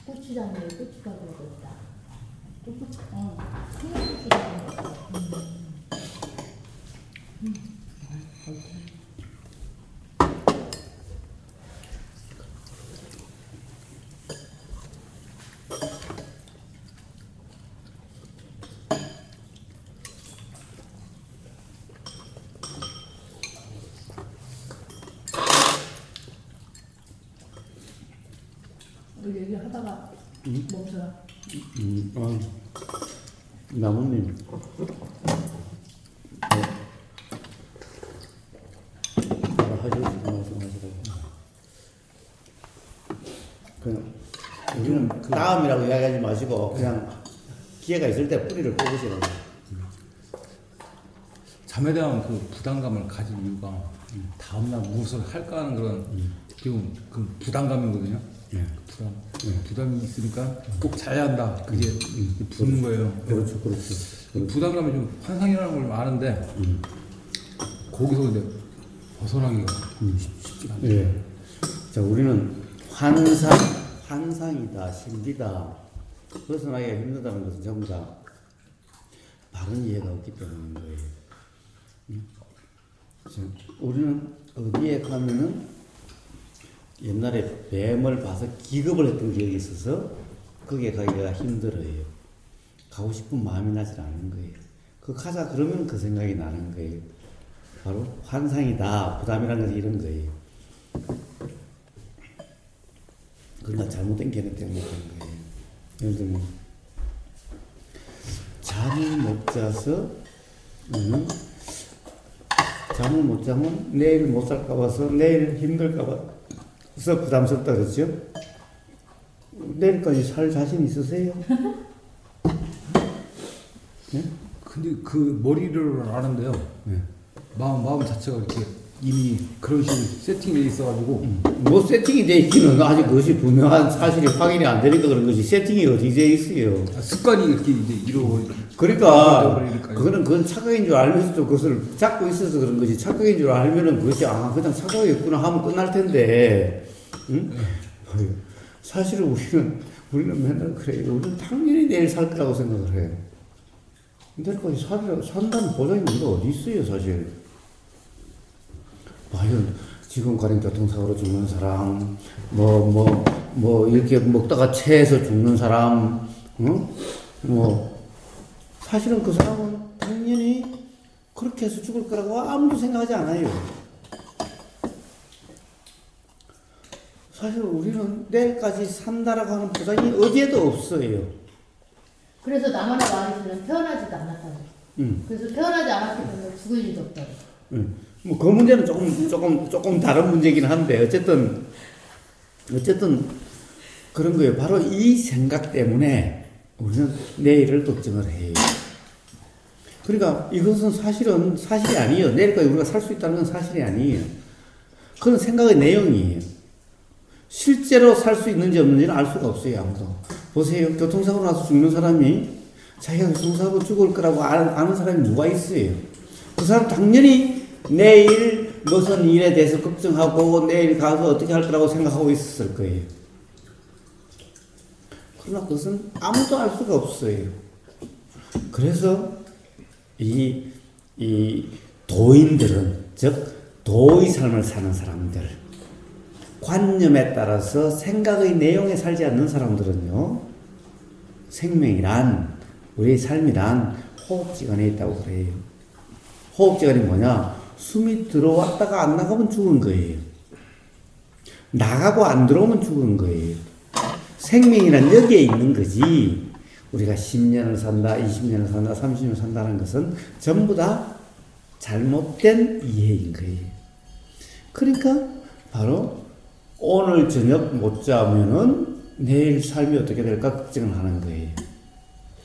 고추장에 고추가 들어있다. 고추장. 우리 얘기하다가 멈춰라. 나무님. 하시고 말씀하시라고. 그냥 우리는 다음이라고 이야기하지 마시고 그냥 기회가 있을 때 뿌리를 뽑으시라고. 잠에 대한 그 부담감을 가질 이유가 다음날 무엇을 할까 하는 그런 지금 그 부담감이거든요. 예. 부담이 있으니까 꼭 자야 한다. 그게 붙는 거예요. 그렇죠. 그 부담감이 좀 환상이라는 걸 아는데 거기서 이제 벗어나기가 쉽지가 않아요. 예. 자, 우리는 환상이다, 신비다, 벗어나기가 힘들다는 것은 전부 다 바른 이해가 없기 때문인 거예요. 우리는 어디에 가면은 옛날에 뱀을 봐서 기겁을 했던 기억이 있어서 거기에 가기가 힘들어요. 가고 싶은 마음이 나질 않는 거예요. 그 가자 그러면 그 생각이 나는 거예요. 바로 환상이다, 부담이라는 것이 이런 거예요. 그러나 잘못된 개념 때문에 그런 거예요. 예를 들면 잠을 못 자서 잠을 못 자면 내일 못 살까 봐서 내일 힘들까 봐서 부담스럽다 그랬죠? 내일까지 살 자신 있으세요? 네? 근데 그 머리를 아는데요. 네. 마음 자체가 이렇게 이미 그런 식으로 세팅돼 있어가지고 뭐 세팅이 돼 있기는 아직 그것이 분명한 사실이 확인이 안 되니까 그런 거지 세팅이 어디 돼 있어요. 습관이 이렇게 이제 그러니까 이루어버리니까요. 그건 착각인 줄 알면서도 그것을 잡고 있어서 그런 거지. 착각인 줄 알면은 그것이 그냥 착각이었구나 하면 끝날 텐데. 응? 사실은 우리는 맨날 그래요. 우리는 당연히 내일 살 거라고 생각을 해요. 내일까지 산다는 보장이 우리가 어디 있어요, 사실. 과연 지금 가령 교통사고로 죽는 사람, 이렇게 먹다가 체해서 죽는 사람, 사실은 그 사람은 당연히 그렇게 해서 죽을 거라고 아무도 생각하지 않아요. 사실 우리는 내일까지 산다라고 하는 보장이 어디에도 없어요. 그래서 나만의 말이는 태어나지도 않았다고. 그래서 태어나지 않았기 때문에 죽을 일도 없다고. 뭐 그 문제는 조금 다른 문제긴 한데 어쨌든 그런 거예요. 바로 이 생각 때문에 우리는 내일을 걱정을 해요. 그러니까 이것은 사실이 아니에요. 내일까지 우리가 살 수 있다는 건 사실이 아니에요. 그건 생각의 내용이에요. 실제로 살 수 있는지 없는지는 알 수가 없어요, 아무도. 보세요. 교통사고 나서 죽는 사람이 자기가 교통사고 죽을 거라고 아는 사람이 누가 있어요? 그 사람 당연히 내일 무슨 일에 대해서 걱정하고 내일 가서 어떻게 할 거라고 생각하고 있었을 거예요. 그러나 그것은 아무도 알 수가 없어요. 그래서 이 도인들은, 즉 도의 삶을 사는 사람들, 관념에 따라서 생각의 내용에 살지 않는 사람들은요, 생명이란, 우리의 삶이란 호흡지간에 있다고 그래요. 호흡지간이 뭐냐? 숨이 들어왔다가 안 나가면 죽은 거예요. 나가고 안 들어오면 죽은 거예요. 생명이란 여기에 있는 거지. 우리가 10년을 산다, 20년을 산다, 30년을 산다는 것은 전부 다 잘못된 이해인 거예요. 그러니까 바로 오늘 저녁 못 자면은 내일 삶이 어떻게 될까 걱정을 하는 거예요.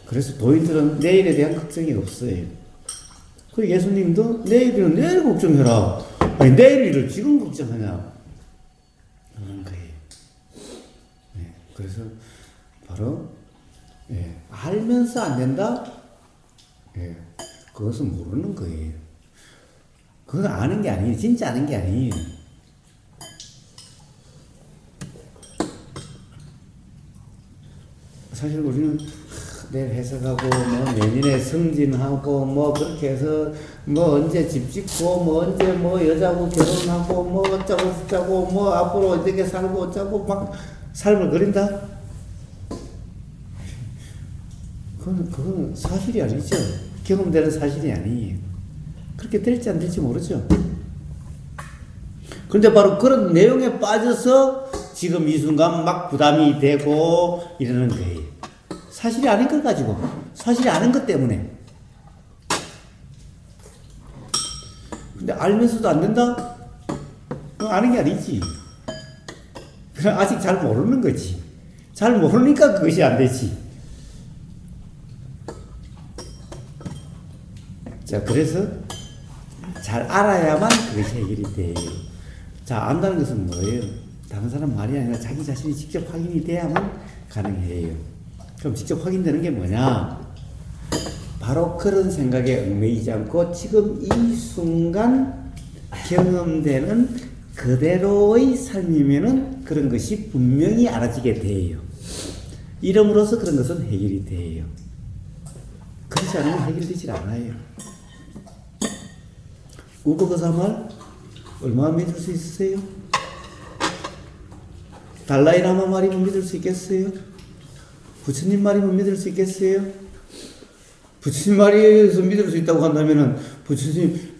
그래서 도인들은 내일에 대한 걱정이 없어요. 그리고 예수님도 내일은 내일 걱정해라. 아니, 내일 일을 지금 걱정하냐. 그런 거예요. 네, 그래서 바로 알면서 안 된다? 그것은 모르는 거예요. 그건 아는 게 아니에요. 진짜 아는 게 아니에요. 사실 우리는 내일 회사가고 뭐 내년에 승진하고 뭐 그렇게 해서 뭐 언제 집 짓고 뭐 언제 뭐 여자하고 결혼하고 뭐 어쩌고 저쩌고 뭐 앞으로 어떻게 살고 어쩌고 막 삶을 그린다? 그건 사실이 아니죠. 경험되는 사실이 아니에요. 그렇게 될지 안 될지 모르죠. 근데 바로 그런 내용에 빠져서 지금 이 순간 막 부담이 되고 이러는 거예요. 사실이 아닌 걸 가지고, 사실이 아닌 것 때문에. 근데 알면서도 안 된다? 그건 아는 게 아니지. 그럼 아직 잘 모르는 거지. 잘 모르니까 그것이 안 되지. 자, 그래서 잘 알아야만 그것이 해결이 돼요. 자, 안다는 것은 뭐예요? 다른 사람 말이 아니라 자기 자신이 직접 확인이 돼야만 가능해요. 그럼 직접 확인되는 게 뭐냐? 바로 그런 생각에 얽매이지 않고 지금 이 순간 경험되는 그대로의 삶이면은 그런 것이 분명히 알아지게 돼요. 이름으로써 그런 것은 해결이 돼요. 그렇지 않으면 해결되질 않아요. 우버거사 말 얼마나 믿을 수 있으세요? 달라이라마 말이면 믿을 수 있겠어요? 부처님 말이면 믿을 수 있겠어요? 부처님 말에서 믿을 수 있다고 한다면은 부처님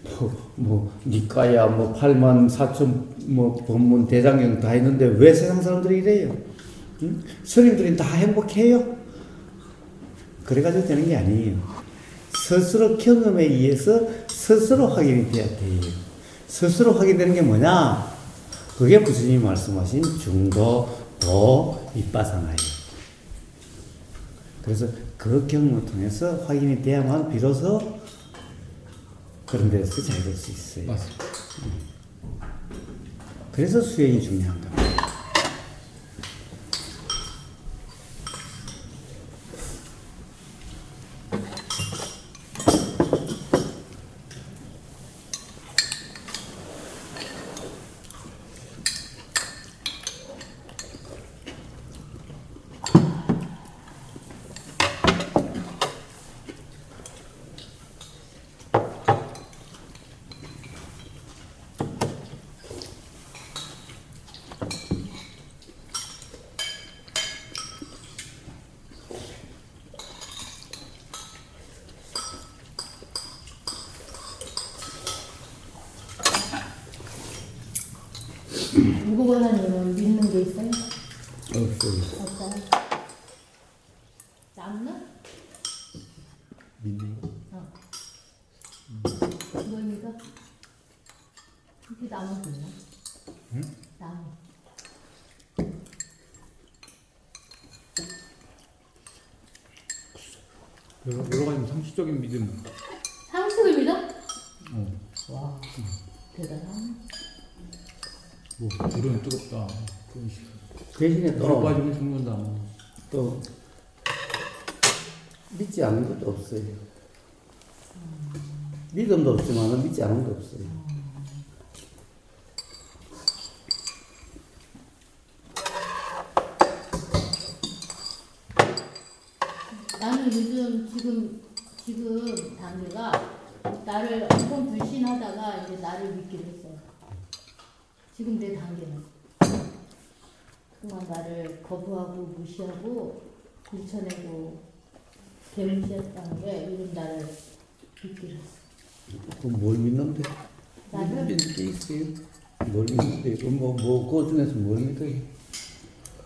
니까야 8만 4천 법문 대장경 다 했는데 왜 세상 사람들이 이래요? 응? 스님들이 다 행복해요? 그래가지고 되는 게 아니에요. 스스로 경험에 의해서 스스로 확인이 돼야 돼요. 스스로 확인되는 게 뭐냐? 그게 부처님이 말씀하신 중도, 도, 위빠사나예요. 그래서 그 경험을 통해서 확인이 돼야만 비로소 그런 데서 잘 될 수 있어요. 맞습니다. 그래서 수행이 중요한 겁니다. 무고관님은 믿는 게 있어요? 없어요. 없어요? 남나? 믿네. 이거 믿어? 이게 나무 있나? 응? 나무. 여러 가지 상식적인 믿음. 상식을 믿어? 와, 대단하네. 불은 뜨겁다. 그런 식. 대신에 불 빠지면 죽는다. 또 믿지 않는 것도 없어요. 믿음도 없지만 믿지 않은 것도 없어요. 나는 요즘 지금 지금 단계가 나를 엄청 불신하다가 이제 나를 믿기로 했어. 지금 내 단계는. 그동안 나를 거부하고 무시하고 밀쳐내고 개무시했다는 게 이런 나를 믿기로 했어. 그럼 뭘 믿는데? 나를? 믿는 게 있어요? 뭘 믿는데? 그 중에서 뭘 믿어요?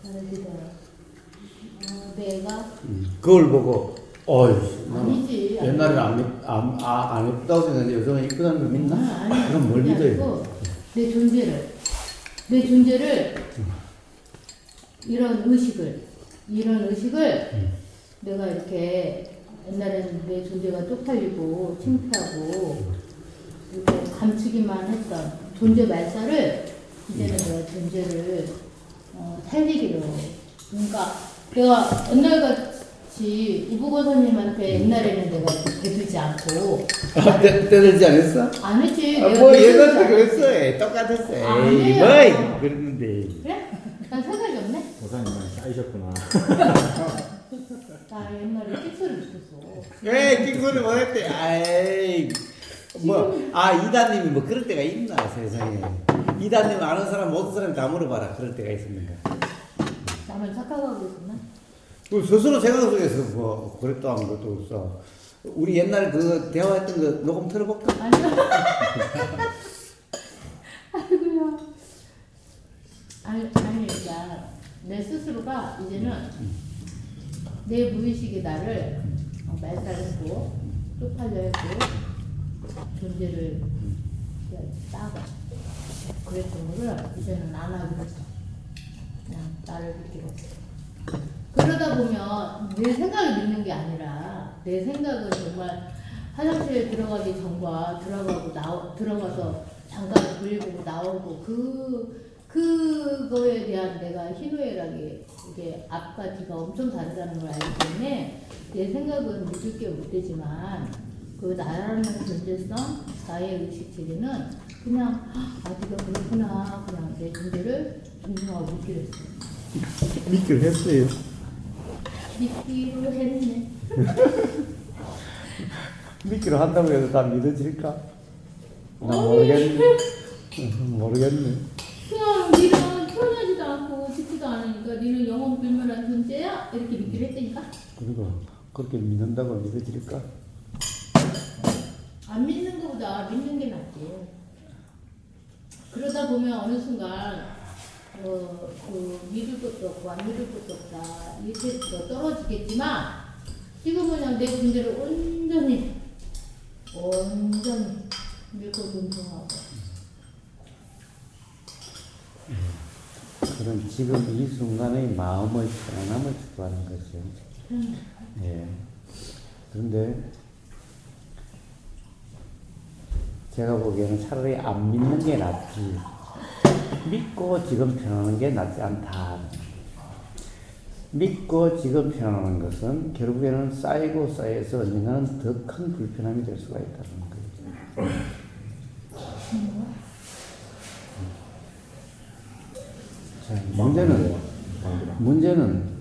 나를 믿어요. 내가 그걸 보고, 아니지. 옛날에는 안 예쁘다고 생각했는데 요즘은 이쁘다는 걸 믿나? 아니, 그럼 뭘 그게 믿어요? 아니고 내 존재를 이런 의식을 내가 이렇게 옛날에는 내 존재가 쪽팔리고 창피하고 이렇게 감추기만 했던 존재 말살을 이제는 내가 존재를 살리기로. 그러니까 내가 옛날같이 우부고사님한테 옛날에는 내가 이렇게 대두지 않고 때들지 않았어? 안 했지. 뭐 대두지 얘들도 않고. 그랬어. 똑같았어. 에이, 아니에요. 뭐이 그랬는데. 그래? 난 생각이 없네. 보사님만 쌓이셨구나. 나 옛날에 찌소를 못했어. 에이, 킹소리 못했대. 아이, 이다님이 뭐 그럴 때가 있나, 세상에. 이다님 아는 사람, 모든 사람이 다 물어봐라. 그럴 때가 있습니까? 나만 착각하고 있구나. 그 스스로 생각 속에서 뭐, 그랬다 하는 것도 없어. 우리 옛날 그 대화했던 거 녹음 틀어볼까? 아니야. 아이고야. 그러니까 내 스스로가 이제는 내 무의식이 나를 말살했고 쪽팔려 했고 존재를 따가 그랬던 거를 이제는 안 하기로 했어. 그냥 나를 믿기로 했어. 그러다 보면 내 생각을 믿는 게 아니라 내 생각은 정말 화장실에 들어가기 전과 들어가서 잠깐 돌리고 나오고 그거에 대한 내가 희노애락이 이게 앞과 뒤가 엄청 다르다는 걸 알기 때문에 내 생각은 믿을 게 못 되지만 그 나라는 존재성, 나의 의식 체계는 그냥 네가 그렇구나 그냥 내 존재를 존중하고 믿기로 했어요. 믿기로 했어요. 믿기로 했네. 믿기로 한다고 해도 다 믿어질까? 모르겠네. 모르겠네. 그냥 니는 태어나지도 않고 죽지도 않으니까 니는 영원 불멸한 존재야? 이렇게 믿기로 했다니까? 그리고 그렇게 믿는다고 믿어질까? 안 믿는 것보다 믿는 게 낫지. 그러다 보면 어느 순간 믿을 것도 없고 안 믿을 것도 없다. 이렇게 떨어지겠지만 지금은 그냥 내 존재를 온전히 믿고 존중하고. 그럼 지금 이 순간의 마음의 편안함을 추구하는 것이요. 예. 그런데 제가 보기에는 차라리 안 믿는 게 낫지. 믿고 지금 편안한 게 낫지 않다. 믿고 지금 편안한 것은 결국에는 쌓이고 쌓여서 언젠가는 더 큰 불편함이 될 수가 있다는 거죠. 자, 문제는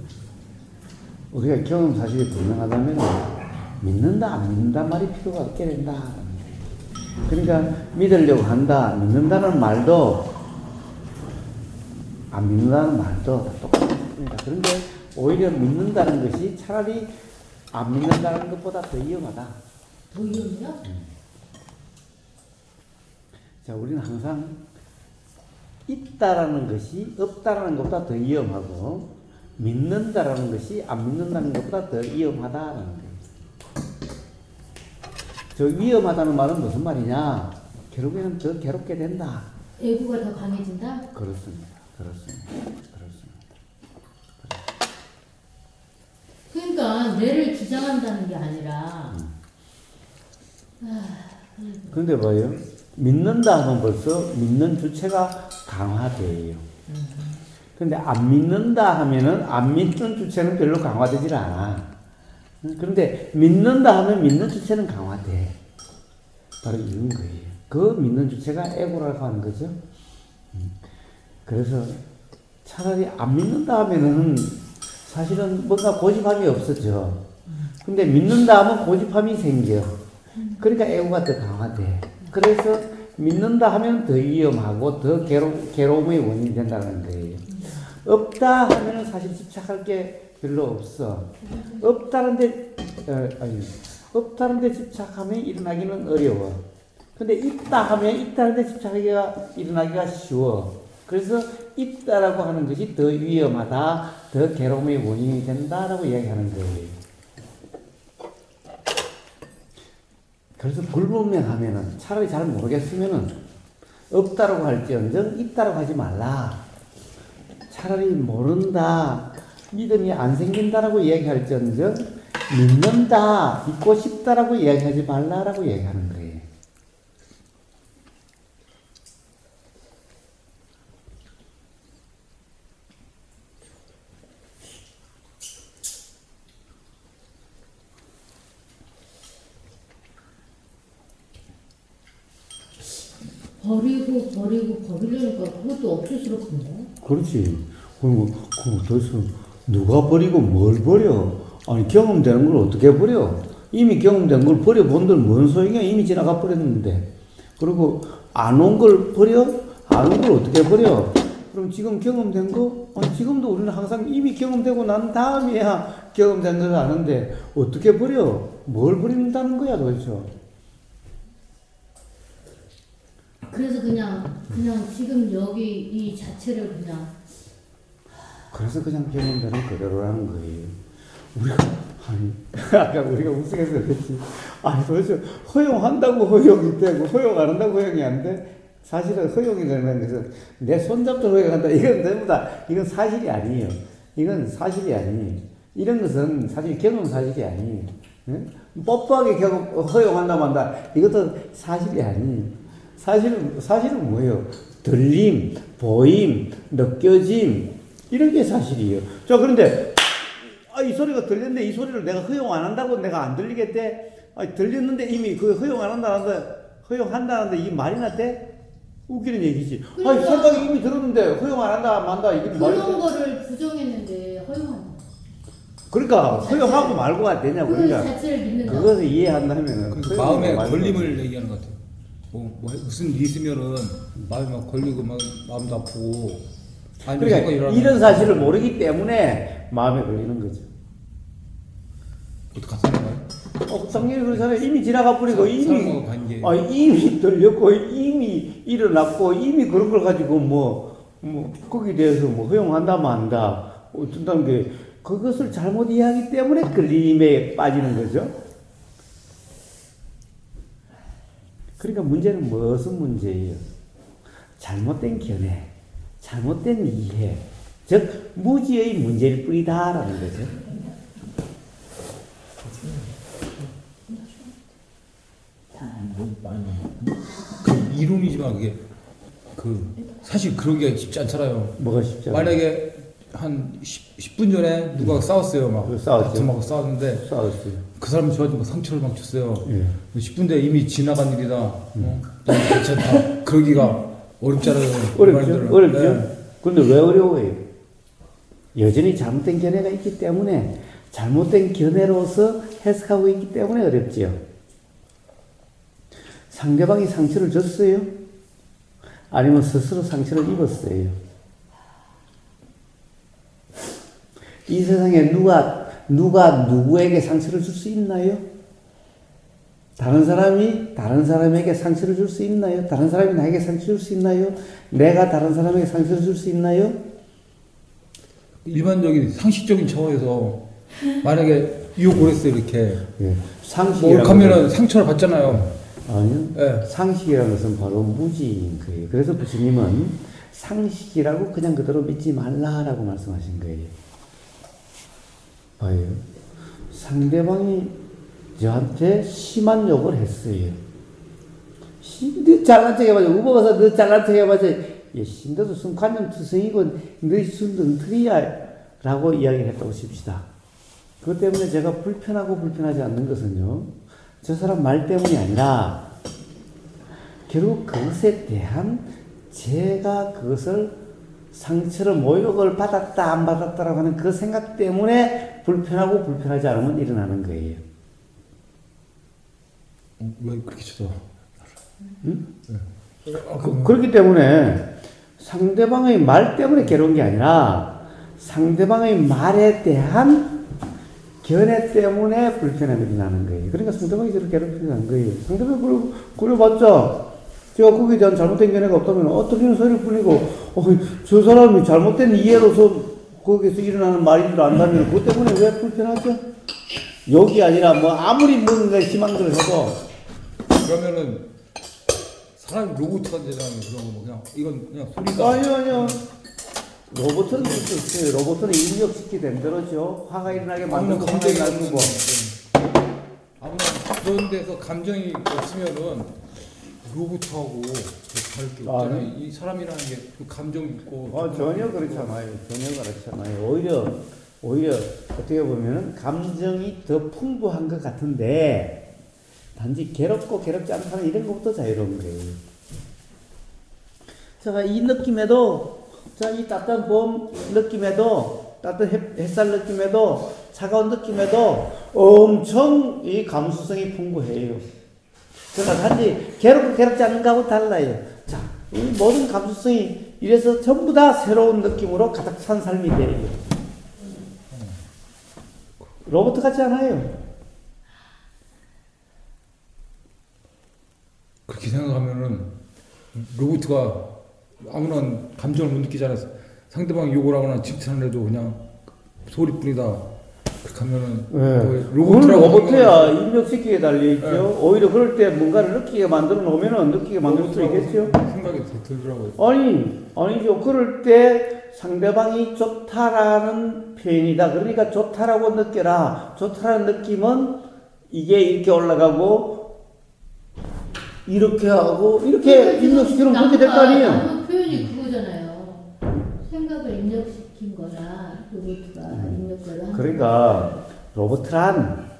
우리가 경험 사실이 분명하다면 믿는다 안 믿는다 말이 필요가 없게 된다. 그러니까 믿으려고 한다, 믿는다는 말도 안 믿는다는 말도 다 똑같습니다. 그런데 오히려 믿는다는 것이 차라리 안 믿는다는 것보다 더 위험하다. 더 위험해요? 자, 우리는 항상 있다라는 것이 없다라는 것보다 더 위험하고 믿는다라는 것이 안 믿는다는 것보다 더 위험하다라는 거예요. 저 위험하다는 말은 무슨 말이냐? 결국에는 더 괴롭게 된다. 애구가 더 강해진다? 그렇습니다. 그러니까 뇌를 주장한다는 게 아니라 그런데 뭐예요? 믿는다 하면 벌써 믿는 주체가 강화돼요. 그런데 안 믿는다 하면은 안 믿는 주체는 별로 강화되질 않아. 그런데 믿는다 하면 믿는 주체는 강화돼. 바로 이런 거예요. 그 믿는 주체가 에고라고 하는 거죠. 그래서 차라리 안 믿는다 하면은 사실은 뭔가 고집함이 없어져. 근데 믿는다 하면 고집함이 생겨. 그러니까 애고가 더 강화돼. 그래서 믿는다 하면 더 위험하고 더 괴로움의 원인이 된다는 거예요. 없다 하면은 사실 집착할 게 별로 없어. 없다는데 없다는데 집착하면 일어나기는 어려워. 근데 있다 하면 있다는데 집착하기가 일어나기가 쉬워. 그래서 있다라고 하는 것이 더 위험하다, 더 괴로움의 원인이 된다라고 이야기하는 거예요. 그래서 불분명하면은 차라리 잘 모르겠으면은 없다라고 할지언정 있다라고 하지 말라. 차라리 모른다, 믿음이 안 생긴다라고 이야기할지언정 믿는다, 믿고 싶다라고 이야기하지 말라라고 이야기하는 거예요. 버리려니까 그것도 억지스럽던데. 그렇지. 그리고 도대체 누가 버리고 뭘 버려? 아니 경험되는 걸 어떻게 버려? 이미 경험된 걸 버려본들 뭔 소용이야? 이미 지나가 버렸는데. 그리고 안 온 걸 버려? 안 온 걸 어떻게 버려? 그럼 지금 경험된 거? 아니 지금도 우리는 항상 이미 경험되고 난 다음에야 경험된 걸 아는데 어떻게 버려? 뭘 버린다는 거야 도대체? 그래서 그냥 지금 여기 이 자체를 그냥. 그래서 그냥 경험되는 그대로라는 거예요. 우리가 아니 아까 우리가 우스갯소리 했지. 아니 도대체 허용한다고 허용이 되고 허용 안 한다고 허용이 안 돼? 사실은 허용이 되는 것은 내 손잡도 허용한다. 이건 전부 다 이건 사실이 아니에요. 이건 사실이 아니에요. 이런 것은 사실 경험 사실이 아니에요. 응? 뽀뽀하게 허용한다 만다. 이것도 사실이 아니에요. 사실은 뭐예요? 들림, 보임, 느껴짐, 이런 게 사실이에요. 자, 그런데, 이 소리가 들렸는데 이 소리를 내가 허용 안 한다고 내가 안 들리겠대? 들렸는데 이미 그 허용 안 허용한다는데 이 말이나 돼? 웃기는 얘기지. 그러니까, 생각이 이미 들었는데 허용 안 한다, 만다, 이게 말이 돼? 그런 거를 부정했는데 허용한다. 그러니까, 허용하고 말고가 되냐, 그 그러니까. 자체를 믿는다. 그것을 이해한다면은. 그러니까 마음의 걸림을 얘기하는 것 같아요. 무슨 일이 있으면은 마음이 막 걸리고 막 마음도 아프고. 그러니까 이런 사실을 모르기 때문에 마음에 걸리는 거죠. 어떻게 하는 당연히 그렇잖아요. 이미 지나가 버리고 이미 들렸고 이미 일어났고 이미 그런 걸 가지고 거기에 대해서 허용한다 만다 어쩐다는 게 그것을 잘못 이해하기 때문에 걸림에 빠지는 거죠. 그러니까 문제는 무슨 문제예요? 잘못된 견해, 잘못된 이해, 즉 무지의 문제일 뿐이다라는 거죠. 그 이론이지만 그게 사실 그런 게 쉽지 않잖아요. 뭐가 쉽지 않아요? 만약에 한 10분 전에 누가 싸웠어요. 막 싸웠죠. 다툼하고 싸웠는데 싸웠어요. 그 사람이 저한테 막 상처를 막 줬어요. 예. 10분 뒤에 이미 지나간 일이다. 너무 괜찮다. 그러기가 어렵잖아요. 어렵죠. 네. 그런데 왜 어려워요? 여전히 잘못된 견해가 있기 때문에 잘못된 견해로서 해석하고 있기 때문에 어렵지요. 상대방이 상처를 줬어요? 아니면 스스로 상처를 입었어요? 이 세상에 누가 누구에게 상처를 줄 수 있나요? 다른 사람이 다른 사람에게 상처를 줄 수 있나요? 다른 사람이 나에게 상처를 줄 수 있나요? 내가 다른 사람에게 상처를 줄 수 있나요? 일반적인 상식적인 차원에서 만약에 유혹을 했어요 이렇게 예. 상식이라고 하면은 상처를 받잖아요. 아니요. 네. 상식이라는 것은 바로 무지인 거예요. 그래서 부처님은 상식이라고 그냥 그대로 믿지 말라라고 말씀하신 거예요. 봐요. 상대방이 저한테 심한 욕을 했어요. 너 잘난 척 해봐서 우버가서 너 잘난 척 해봐서 너도 순간념 투성이고 너희 순 엉터리야 라고 이야기를 했다고 칩시다. 그것 때문에 제가 불편하지 않는 것은요, 저 사람 말 때문이 아니라 결국 그것에 대한 제가 그것을 상처를 모욕을 받았다 안 받았다라고 하는 그 생각 때문에 불편하고 불편하지 않으면 일어나는 거예요. 왜 그렇게 쳐도? 응? 그렇기 때문에 상대방의 말 때문에 괴로운 게 아니라 상대방의 말에 대한 견해 때문에 불편함이 일어나는 거예요. 그러니까 상대방이 저를 괴롭히는 거예요. 상대방이 그래봤자 제가 거기에 대한 잘못된 견해가 없다면 어떻게든 소리를 뿌리고 저 사람이 잘못된 이해로서 거기서 일어나는 말인 줄 안다면 그것 때문에 왜 불편하죠? 욕이 아니라 뭐 아무리 뭔가 희망들을 해도 그러면은 사람이 로봇 한대잖아요. 그런 거 그냥 이건 그냥 소리가. 아니요. 로봇은 그렇게 없어요. 로봇은 입력시키게 된 대로죠. 화가 일어나게 만들고 감정이 화가 날고 아무나 그런 데서 감정이 없으면은 로봇하고 다를 게 없잖아요. 네. 이 사람이라는 게 그 감정 있고. 전혀 그렇지 않아요. 전혀 그렇지 않아요. 오히려 어떻게 보면은 감정이 더 풍부한 것 같은데 단지 괴롭고 괴롭지 않다는 이런 것부터 자유로운 거예요. 제가 이 느낌에도 이 따뜻한 봄 느낌에도 따뜻한 햇살 느낌에도 차가운 느낌에도 엄청 이 감수성이 풍부해요. 그러나 단지 괴롭고 괴롭지 않은 거하고 달라요. 자, 이 모든 감수성이 이래서 전부 다 새로운 느낌으로 가득 찬 삶이 돼요. 로봇 같지 않아요. 그렇게 생각하면은 로봇가 아무나 감정을 못 느끼잖아요. 상대방이 욕을 하거나 칭찬을 해도 그냥 소리뿐이다. 그렇게 하면은 로봇이라고 로봇이야 입력시키게 달려있죠. 오히려 그럴 때 뭔가를 느끼게 만들어 놓으면 느끼게 만들 수 있겠죠. 생각이 들더라고요. 아니죠. 그럴 때 상대방이 좋다라는 표현이다. 그러니까 좋다라고 느껴라. 좋다라는 느낌은 이게 이렇게 올라가고 이렇게 하고 이렇게 입력시키면 그렇게 될 거 아니에요. 나무 표현이 그거잖아요. 생각을 입력시킨 거나 로봇가 입력을 한 그러니까 로봇란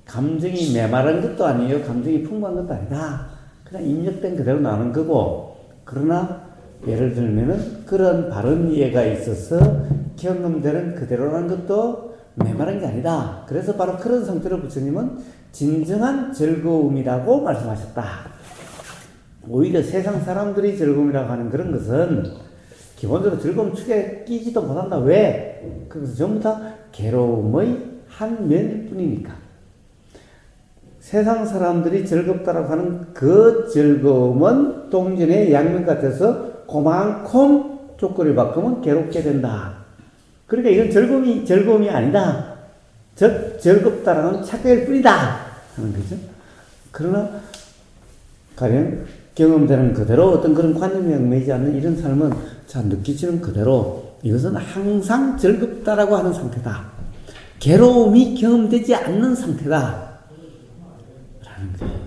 감정이 메마른 것도 아니에요. 감정이 풍부한 것도 아니다. 그냥 입력된 그대로 나오는 거고, 그러나 예를 들면은 그런 바른 이해가 있어서 경험되는 그대로라는 것도 메마른 게 아니다. 그래서 바로 그런 상태로 부처님은 진정한 즐거움이라고 말씀하셨다. 오히려 세상 사람들이 즐거움이라고 하는 그런 것은 기본적으로 즐거움 축에 끼지도 못한다. 왜? 그것은 전부 다 괴로움의 한 면일 뿐이니까. 세상 사람들이 즐겁다라고 하는 그 즐거움은 동전의 양면 같아서 그만큼 조건을 바꾸면 괴롭게 된다. 그러니까 이건 즐거움이 아니다. 즉, 즐겁다라는 착각일 뿐이다. 하는 거죠. 그러나, 가령 경험되는 그대로 어떤 그런 관념에 얽매이지 않는 이런 삶은 자, 느끼지는 그대로 이것은 항상 즐겁다라고 하는 상태다. 괴로움이 경험되지 않는 상태다. 라는 거예요.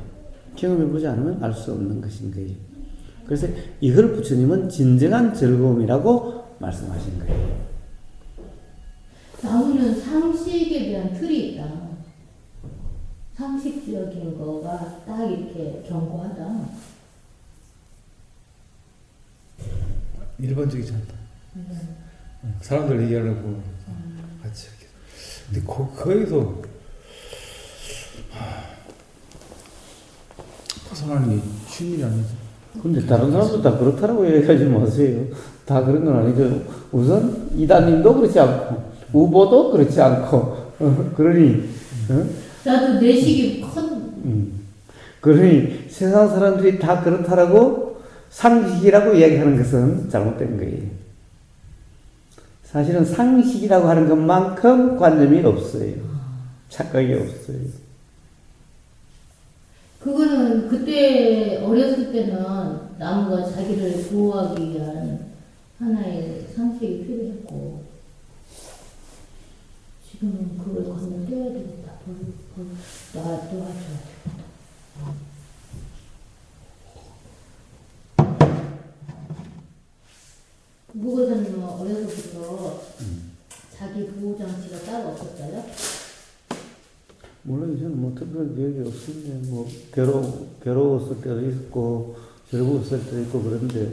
경험해보지 않으면 알 수 없는 것인 거예요. 그래서 이걸 부처님은 진정한 즐거움이라고 말씀하신 거예요. 나무는 상식에 대한 틀이 있다. 상식적인 거가 딱 이렇게 견고하다. 일반적이지 않다. 사람들 얘기하려고 같이 이렇게. 근데 거기서 벗어나는 게 쉬운 일이 아니지. 근데 다른 사람도 다 그렇다라고 얘기하지 마세요. 다 그런 건 아니죠. 우선 이단님도 그렇지 않고 우보도 그렇지 않고 그러니 나도 내식이 그러니 세상 사람들이 다 그렇다라고 상식이라고 이야기하는 것은 잘못된 거예요. 사실은 상식이라고 하는 것만큼 관념이 없어요. 착각이 없어요. 그거는 그때 어렸을 때는 나무가 자기를 보호하기 위한 하나의 상식이 필요했고 지금은 그걸 건너뛰어야 되겠다. 도와줘야 되겠다. 무거사님은 어려서부터 자기 보호장치가 따로 없었어요? 물론 저는 뭐 특별한 기억이 없는데 뭐 괴로웠을 때도 있고 즐거웠을 때도 있고 그런데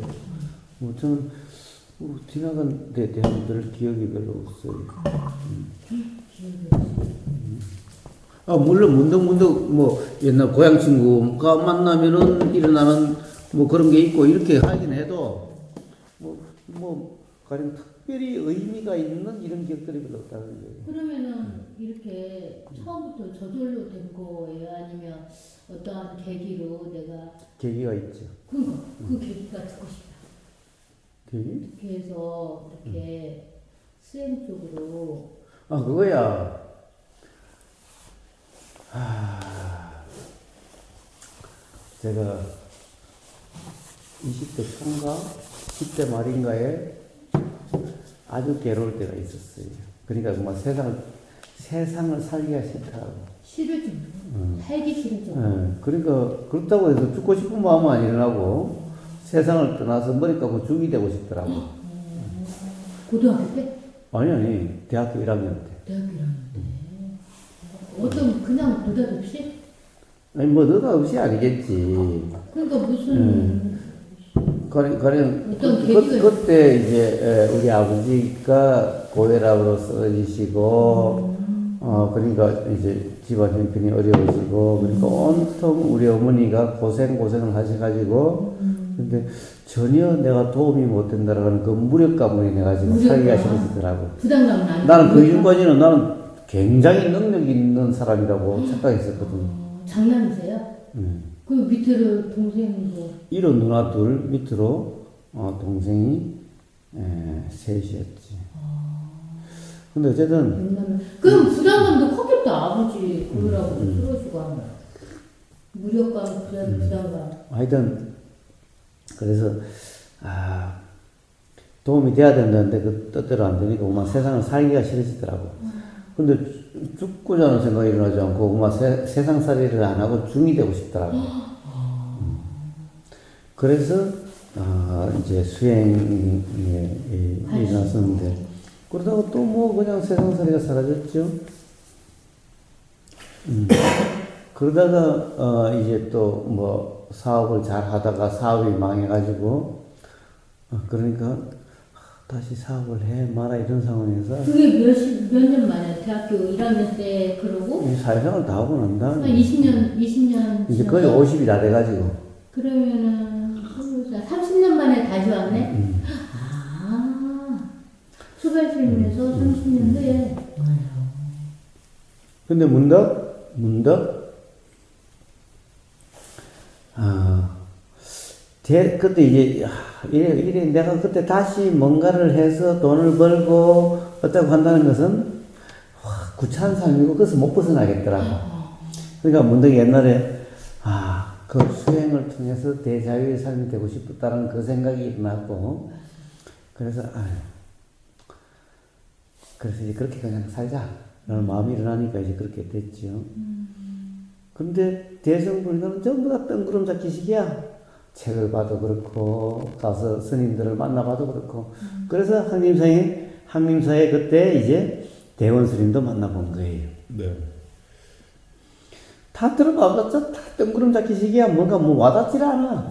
뭐 저는 지나간 데 대한 별 기억이 별로 없어요. 물론 문득문득 뭐 옛날 고향 친구가 만나면은 일어나는 뭐 그런 게 있고 이렇게 하긴 해도 가령 특별히 의미가 있는 이런 기억들이 별로 없다는 거예요. 그러면은 이렇게 처음부터 저절로 된 거예요? 아니면 어떠한 계기로 내가 계기가 있죠. 그 계기가 듣고 싶다. 계기? 이렇게 해서 이렇게 수행 쪽으로 그거야. 제가 20대 초인가 10대 말인가에 아주 괴로울 때가 있었어요. 그러니까 정말 세상을 살기가 싫더라고. 싫을 정도, 살기 싫을 정도. 그러니까 그렇다고 해서 죽고 싶은 마음은 안 일어나고 세상을 떠나서 머리 감고 죽이 되고 싶더라고. 고등학교 때? 아니 대학교 1학년 때. 대학교 1학년 때. 어떤 그냥 느닷없이? 아니 뭐 느닷없이 아니겠지. 그러니까 무슨 가령 어떤 계기가 그때 이제 우리 아버지가 고혈압으로 쓰러지시고 그러니까 이제 집안 형편이 어려워지고 그러니까 온통 우리 어머니가 고생을 하셔가지고 근데 전혀 내가 도움이 못 된다라는 그 무력감으로 인해 가지고 살기가 싫어지더라고. 부담감은 아니고 나는 그 이전까지는 나는 굉장히 능력 있는 사람이라고 착각했었거든. 장남이세요? 그 밑으로 동생도 이런 누나 둘 밑으로 동생이 셋이었지. 근데 어쨌든 그럼 부담감도 컸겠다. 아버지 그러라고 쓰러지고 하면 무력감, 부담감. 하여튼 그래서 도움이 돼야 된다는데 그 뜻대로 안 되니까 엄마 세상을 살기가 싫어지더라고. 근데 죽고자 하는 생각이 일어나지 않고 엄마 세상 살이를 안 하고 중이 되고 싶더라고. 그래서 이제 수행이 일어났었는데 그러다가 또 뭐 그냥 세상 살이가 사라졌죠. 그러다가 이제 또 뭐 사업을 잘 하다가 사업이 망해가지고 그러니까 다시 사업을 해 마라 이런 상황에서 그게 몇 년 만에 대학교 1학년 때 그러고 사회생활 다 하고 난 다음에 한 20년 이제 거의 50이 다 돼가지고 그러면은 30년 만에 다시 왔네? 초발실에서 30년 후에 근데 문득 그때 이제 이래 내가 그때 다시 뭔가를 해서 돈을 벌고 어쩌고 한다는 것은 구차한 삶이고 그것을 못 벗어나겠더라고. 그러니까 문득 옛날에 그 수행을 통해서 대자유의 삶이 되고 싶었다는 그 생각이 일어났고 그래서 이제 그렇게 그냥 살자라는 마음이 일어나니까 이제 그렇게 됐죠. 근데 대성불교는 전부 다 뜬구름 잡기식이야. 책을 봐도 그렇고 가서 스님들을 만나봐도 그렇고 그래서 한림사에 그때 이제 대원 스님도 만나본 거예요. 네. 다 들어봐봤자 다 뜬구름 잡기식이야. 뭔가 뭐 와닿질 않아.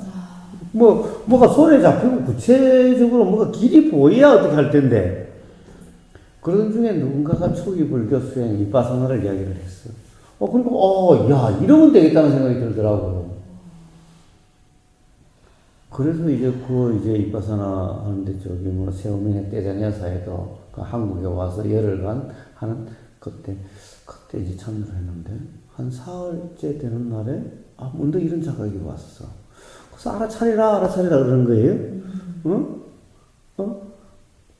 뭐가 손에 잡히고 구체적으로 뭐가 길이 보여야 어떻게 할 텐데. 그런 중에 누군가가 초기 불교 수행 이빠사나를 이야기를 했어. 그리고 이러면 되겠다는 생각이 들더라고. 그래서 이제 이빠사나 하는데 뭐 세우민의 떼자냐사에도 그 한국에 와서 열흘간 하는 그때 이제 참여를 했는데 한 사흘째 되는 날에 문득 이런 자각이 왔어. 그래서 알아차리라 그러는 거예요.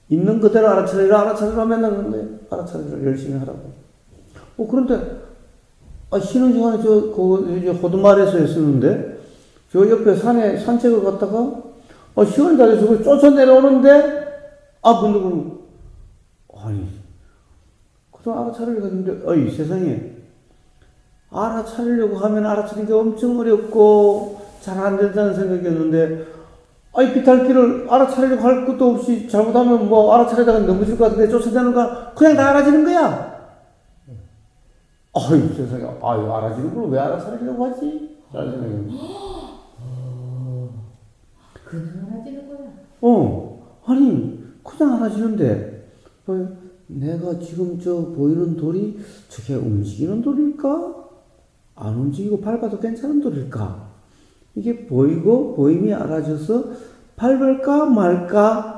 있는 그대로 알아차리라 맨날 그러는 거예요. 알아차리라 열심히 하라고. 그런데 쉬는 시간에 이제 호두마을에서 했었는데 저 옆에 산에 산책을 갔다가 시간이 다 돼서 쫓아 내려오는데 문득 그동안 알아차리려고 했는데 세상에 알아차리려고 하면 알아차리는 게 엄청 어렵고 잘 안 된다는 생각이었는데 비탈길을 알아차리려고 할 것도 없이 잘못하면 뭐 알아차리다가 넘어질 것 같은데 쫓아내는가 그냥 다 알아지는 거야. 세상에 알아지는 걸 왜 알아차리려고 하지? 라는 생각이 그냥 알아지는 거야. 아니 그냥 알아지는데 내가 지금 저 보이는 돌이 저게 움직이는 돌일까? 안 움직이고 밟아도 괜찮은 돌일까? 이게 보이고 보임이 알아져서 밟을까 말까?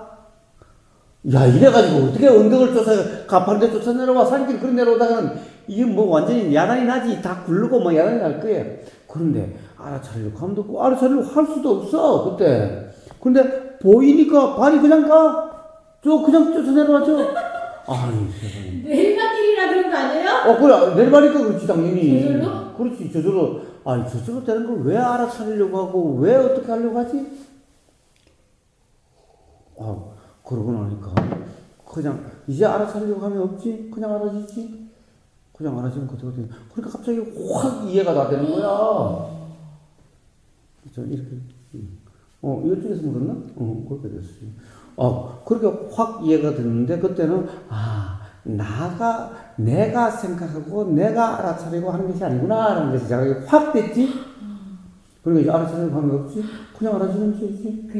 야 이래가지고 어떻게 언덕을 가파른데 쫓아 내려와 산길 그리 내려오다가는 이게 뭐 완전히 야단이 나지 다 굴르고 뭐 야단이 날 거예요. 그런데 알아차리려고 하면 없고 알아차리려고 할 수도 없어 그때. 근데 보이니까 발이 그냥 가. 저 그냥 쫓아 내려와죠. 아니 세상에. 내리막길이라 그런 거 아니에요? 그래 내리막이니까 그렇지 당연히. 저절로? 그렇지 저절로. 아니 저절로 되는 걸 왜 알아차리려고 하고 왜 어떻게 하려고 하지? 그러고 나니까 그냥 이제 알아차리려고 하면 없지. 그냥 알아지지. 그냥 알아지면 그대로 돼. 그러니까 갑자기 확 이해가 다 되는 거야. 저 이렇게 이쪽에서 물었나? 그렇게 됐어요. 그렇게 확 이해가 됐는데 그때는 내가 생각하고 내가 알아차리고 하는 것이 아니구나라는 것이 자각이 확 됐지. 그러니까 이제 알아차리려고 하면 없지. 그냥 알아주는 것이지.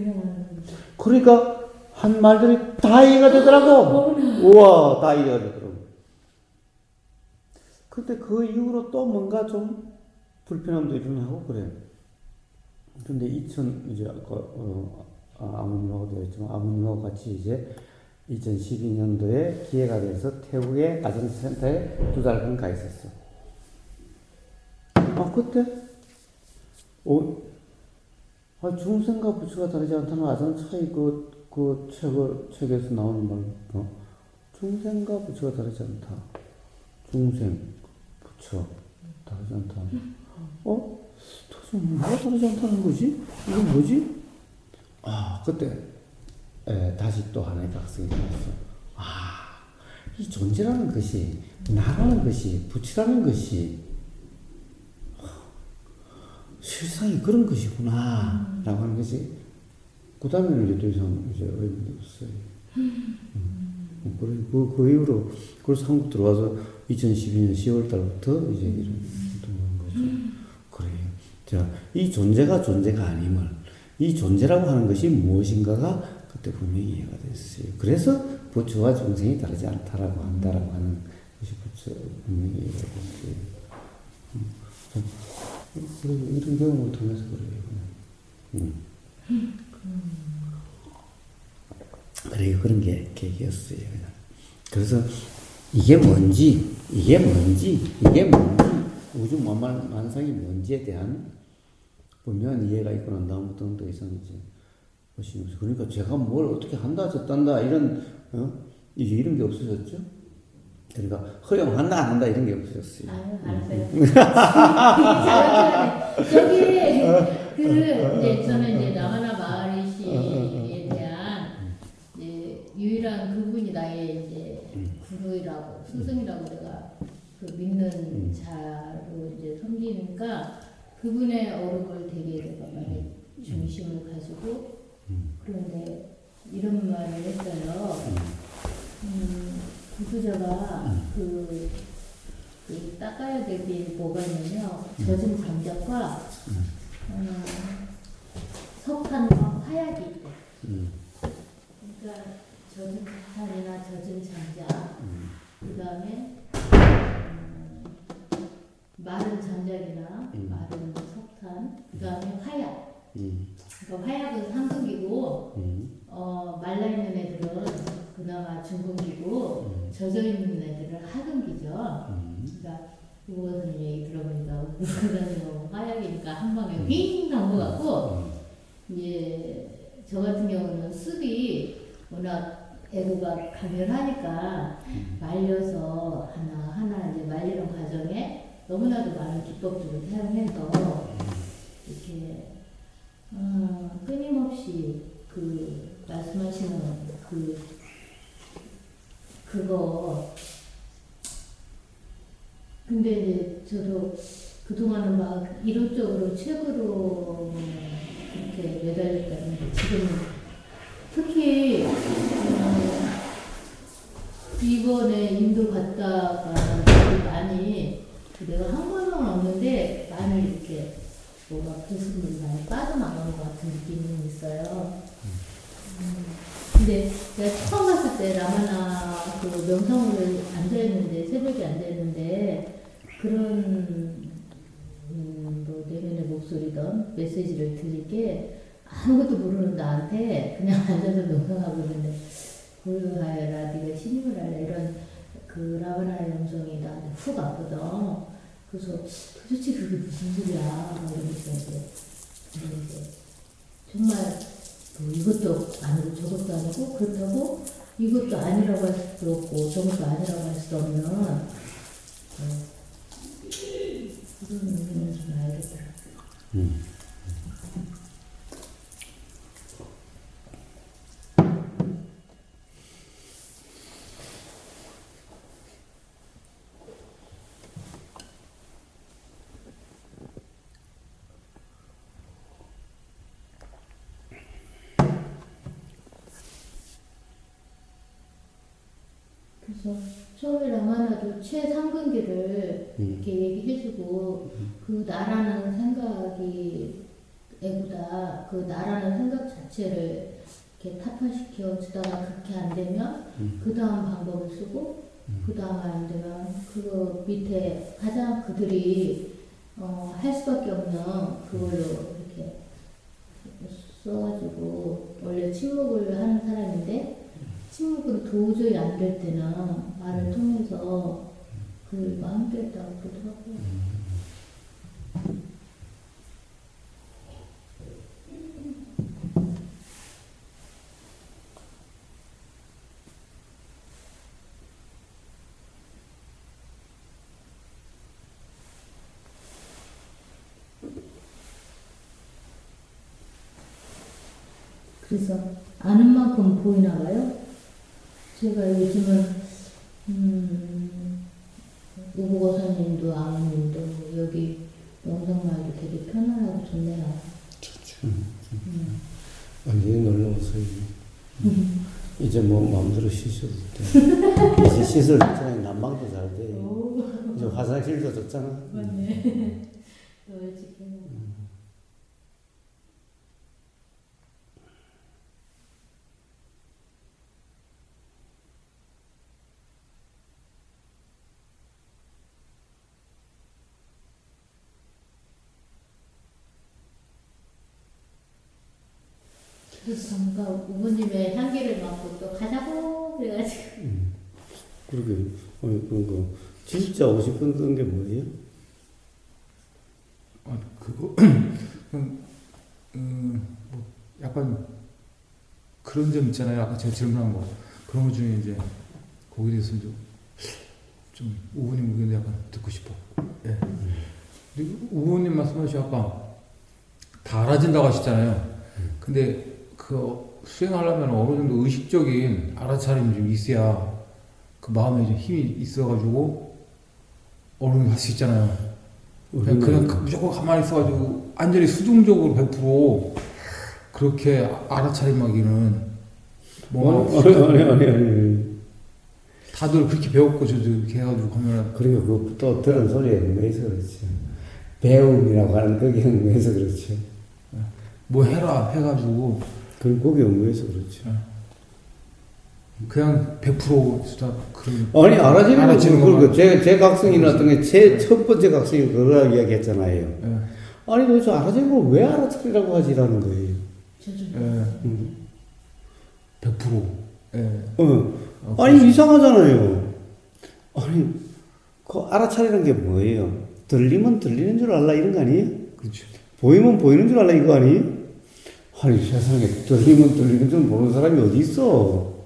그러니까 한 말들이 다 이해가 되더라고. 우와, 다 이해가 되더라고. 근데 그 이후로 또 뭔가 좀 불편함도 일어나고 그래. 근데 이제 아버님하고 되어 있지만 아버님하고 같이 이제 2012년도에 기회가 돼서 태국의 아전센터에 2달간 가 있었어. 그때 중생과 부처가 다르지 않다는 아전 차이 그 책에서 나오는 말, 중생과 부처가 다르지 않다. 중생, 부처, 다르지 않다. 도대체 뭐가 다르지 않다는 거지? 이건 뭐지? 그때, 다시 또 하나의 각성이 일어났어. 이 존재라는 것이, 나라는 것이, 부처라는 것이, 실상이 그런 것이구나, 라고 하는 것이, 그 다음에는 이제 더 이상 이제 의미가 없어요. 그 이후로, 그래서 한국 들어와서 2012년 10월 달부터 이제 이런 거죠. 그래요. 자, 이 존재가 아님을, 이 존재라고 하는 것이 무엇인가가 그때 분명히 이해가 됐어요. 그래서 부처와 중생이 다르지 않다라고 한다라고 하는 것이 분명히 이해가 됐어요. 이런 경험을 통해서 그래요. 그래요. 그런 게 계기였어요. 그래서 이게 뭔지, 우주 만상이 뭔지에 대한 분명한 이해가 있고 난 다음부터는 더 이상 이제 보시면서 그러니까 제가 뭘 어떻게 한다 저딴다 이런 이제 이런 게 없어졌죠. 그러니까 허용한다 안 한다 이런 게 없어졌어요. 알았어요. 이제 저는 이제 나마나 마하리시에 대한 이제 유일한 그분이 나의 이제 구루이라고 스승이라고 내가 그 믿는 자로 이제 섬기니까 그분의 어록을 되게 내가 많이 중심을 가지고 그런데 이런 말을 했어요. 구두자가 그 닦아야 될 게 뭐가 있냐면 젖은 장작과 석탄과 화약이 있대. 그러니까 젖은 석탄이나 젖은 장작, 그 다음에 마른 장작이나 마른 석탄, 그 다음에 화약. 그러니까 화약은 상극이고 말라있는 애들은 그나마 중극이고 젖어있는 애들은 하극이죠. 그러니까 그것은 얘기 들어보니까 그다음에 화약이니까 한 방에 윙 한 것 같고 이제 저 같은 경우는 습이 워낙 애고가 강렬하니까 말려서 하나 이제 말리는 과정에 너무나도 많은 기법들을 사용해서 이렇게 끊임없이 그 말씀하시는 그거 근데 이제 저도 그동안은 막 이론적으로 책으로 이렇게 매달렸다는데 지금 특히 이번에 인도 갔다가 많이 내가 한 번은 없는데 많이 이렇게 뭐가 교수님이 많이 빠져나가는 것 같은 느낌이 있어요. 근데 내가 처음 봤을 때 라마나 그 명상을 앉아있는데, 새벽에 앉아있는데, 그런, 뭐, 내면의 목소리든 메시지를 들리게 아무것도 모르는 나한테 그냥 앉아서 명상하고 있는데, 고요하여라, 네가 신임을 하라, 이런 그 라마나의 음성이 나한테 훅 왔거든. 그래서 도대체 그게 무슨 소리야? 막 이러면서 이제 정말 뭐 이것도 아니고 저것도 아니고 그렇다고 이것도 아니라고 할 수도 없고 저것도 아니라고 할 수도 없는 그런 의미는 좀 알겠더라. 그래서 처음에 라마나도 최상근기를 이렇게 얘기해주고 그 나라는 생각이 애보다 그 나라는 생각 자체를 이렇게 타파시켜 주다가 그렇게 안 되면 그 다음 방법을 쓰고 그 다음 안 되면 그 밑에 가장 그들이 할 수밖에 없는 그걸로 이렇게 써가지고 원래 침묵을 하는 사람인데 침묵으로 도저히 안 될 때는 말을 통해서 그 함께 했다고 그러더라고요. 그래서 아는 만큼 보이나 봐요. 제가 요즘은 우보거사님도 아무님도 여기 영상말도 되게 편안하고 좋네요. 좋죠. 완전히 놀러 오세요. 이제 뭐 마음대로 쉬셔도 돼. 이제 시설 좋잖아요. 난방도 잘 돼. 이제 화장실도 좋잖아. 맞네. 또 일찍 해놓고. 그래서 뭔가 우부님의 향기를 맡고 또 가자고 그래가지고. 그러게, 그거 진짜 오고 싶었던 게 뭐예요? 그거 그냥 뭐 약간 그런 점 있잖아요. 아까 제가 질문한 거 그런 것 중에 이제 거기에 대해서 좀 우부님 의견도 약간 듣고 싶어. 예. 근데 우부님 말씀하신 아까 다 알아진다고 하셨잖아요. 근데 그 수행하려면 어느 정도 의식적인 알아차림이 좀 있어야 그 마음에 좀 힘이 있어가지고 어느 정도 할 수 있잖아요. 그냥 무조건 가만히 있어가지고 완전히 수동적으로 100% 그렇게 알아차림하기는 아니. 다들 그렇게 배웠고 저도 이렇게 해가지고 하면 그리고 그 또 들은 소리에 얽매여서 그렇죠. 배움이라고 하는 거기에 얽매여서 그렇죠. 뭐 해라 해가지고 그리고 거기에 얽매여서 그렇죠. 그냥 100% 진짜 그런 아니 알아지는 거 그리고 제 각성이 거 나왔던 게 제 첫 번째 각성이 그거라고 이야기했잖아요. 예. 아니 도대체 알아지는 걸 왜 알아차리라고 하지라는 거예요. 예. 100%. 예. 아니 이상하잖아요. 아니 그 알아차리는 게 뭐예요? 들리면 들리는 줄 알라 이런 거 아니에요? 그렇죠. 보이면 보이는 줄 알라 이거 아니에요? 아니 세상에 들리면 들리는 줄 모르는 사람이 어디 있어?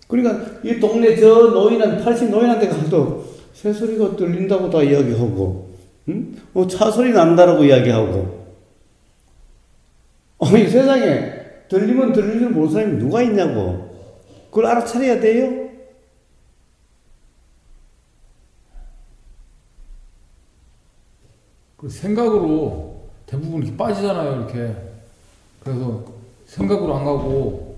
그러니까 이 동네 저 노인한 80 노인한테 가도 새소리가 들린다고 다 이야기하고, 응? 차 소리 난다라고 이야기하고. 아니 세상에 들리면 들리는 줄 모르는 사람이 누가 있냐고. 그걸 알아차려야 돼요? 그 생각으로 대부분 이렇게 빠지잖아요, 이렇게. 그래서 생각으로 안 가고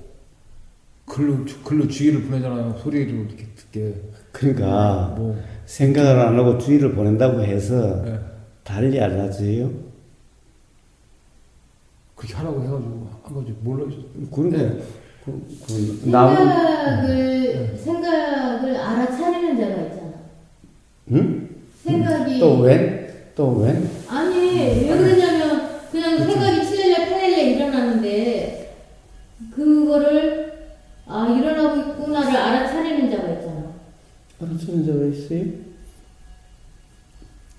글로 주의를 보내잖아요, 소리로 이렇게 듣게. 그러니까 뭐 생각을 안 하고 주의를 보낸다고 해서 예. 달리 알아져요? 그렇게 하라고 해가지고 한 거지 몰라. 그러면 네. 생각을 알아차리는 자가 있잖아. 응? 생각이 또 웬? 또 웬? 아니 왜 그러냐면 그냥 생각이 칠렐레 팔렐레 일어나는데 그거를 일어나고 있구나를 알아차리는 자가 있잖아. 알아차리는 자가 있어요?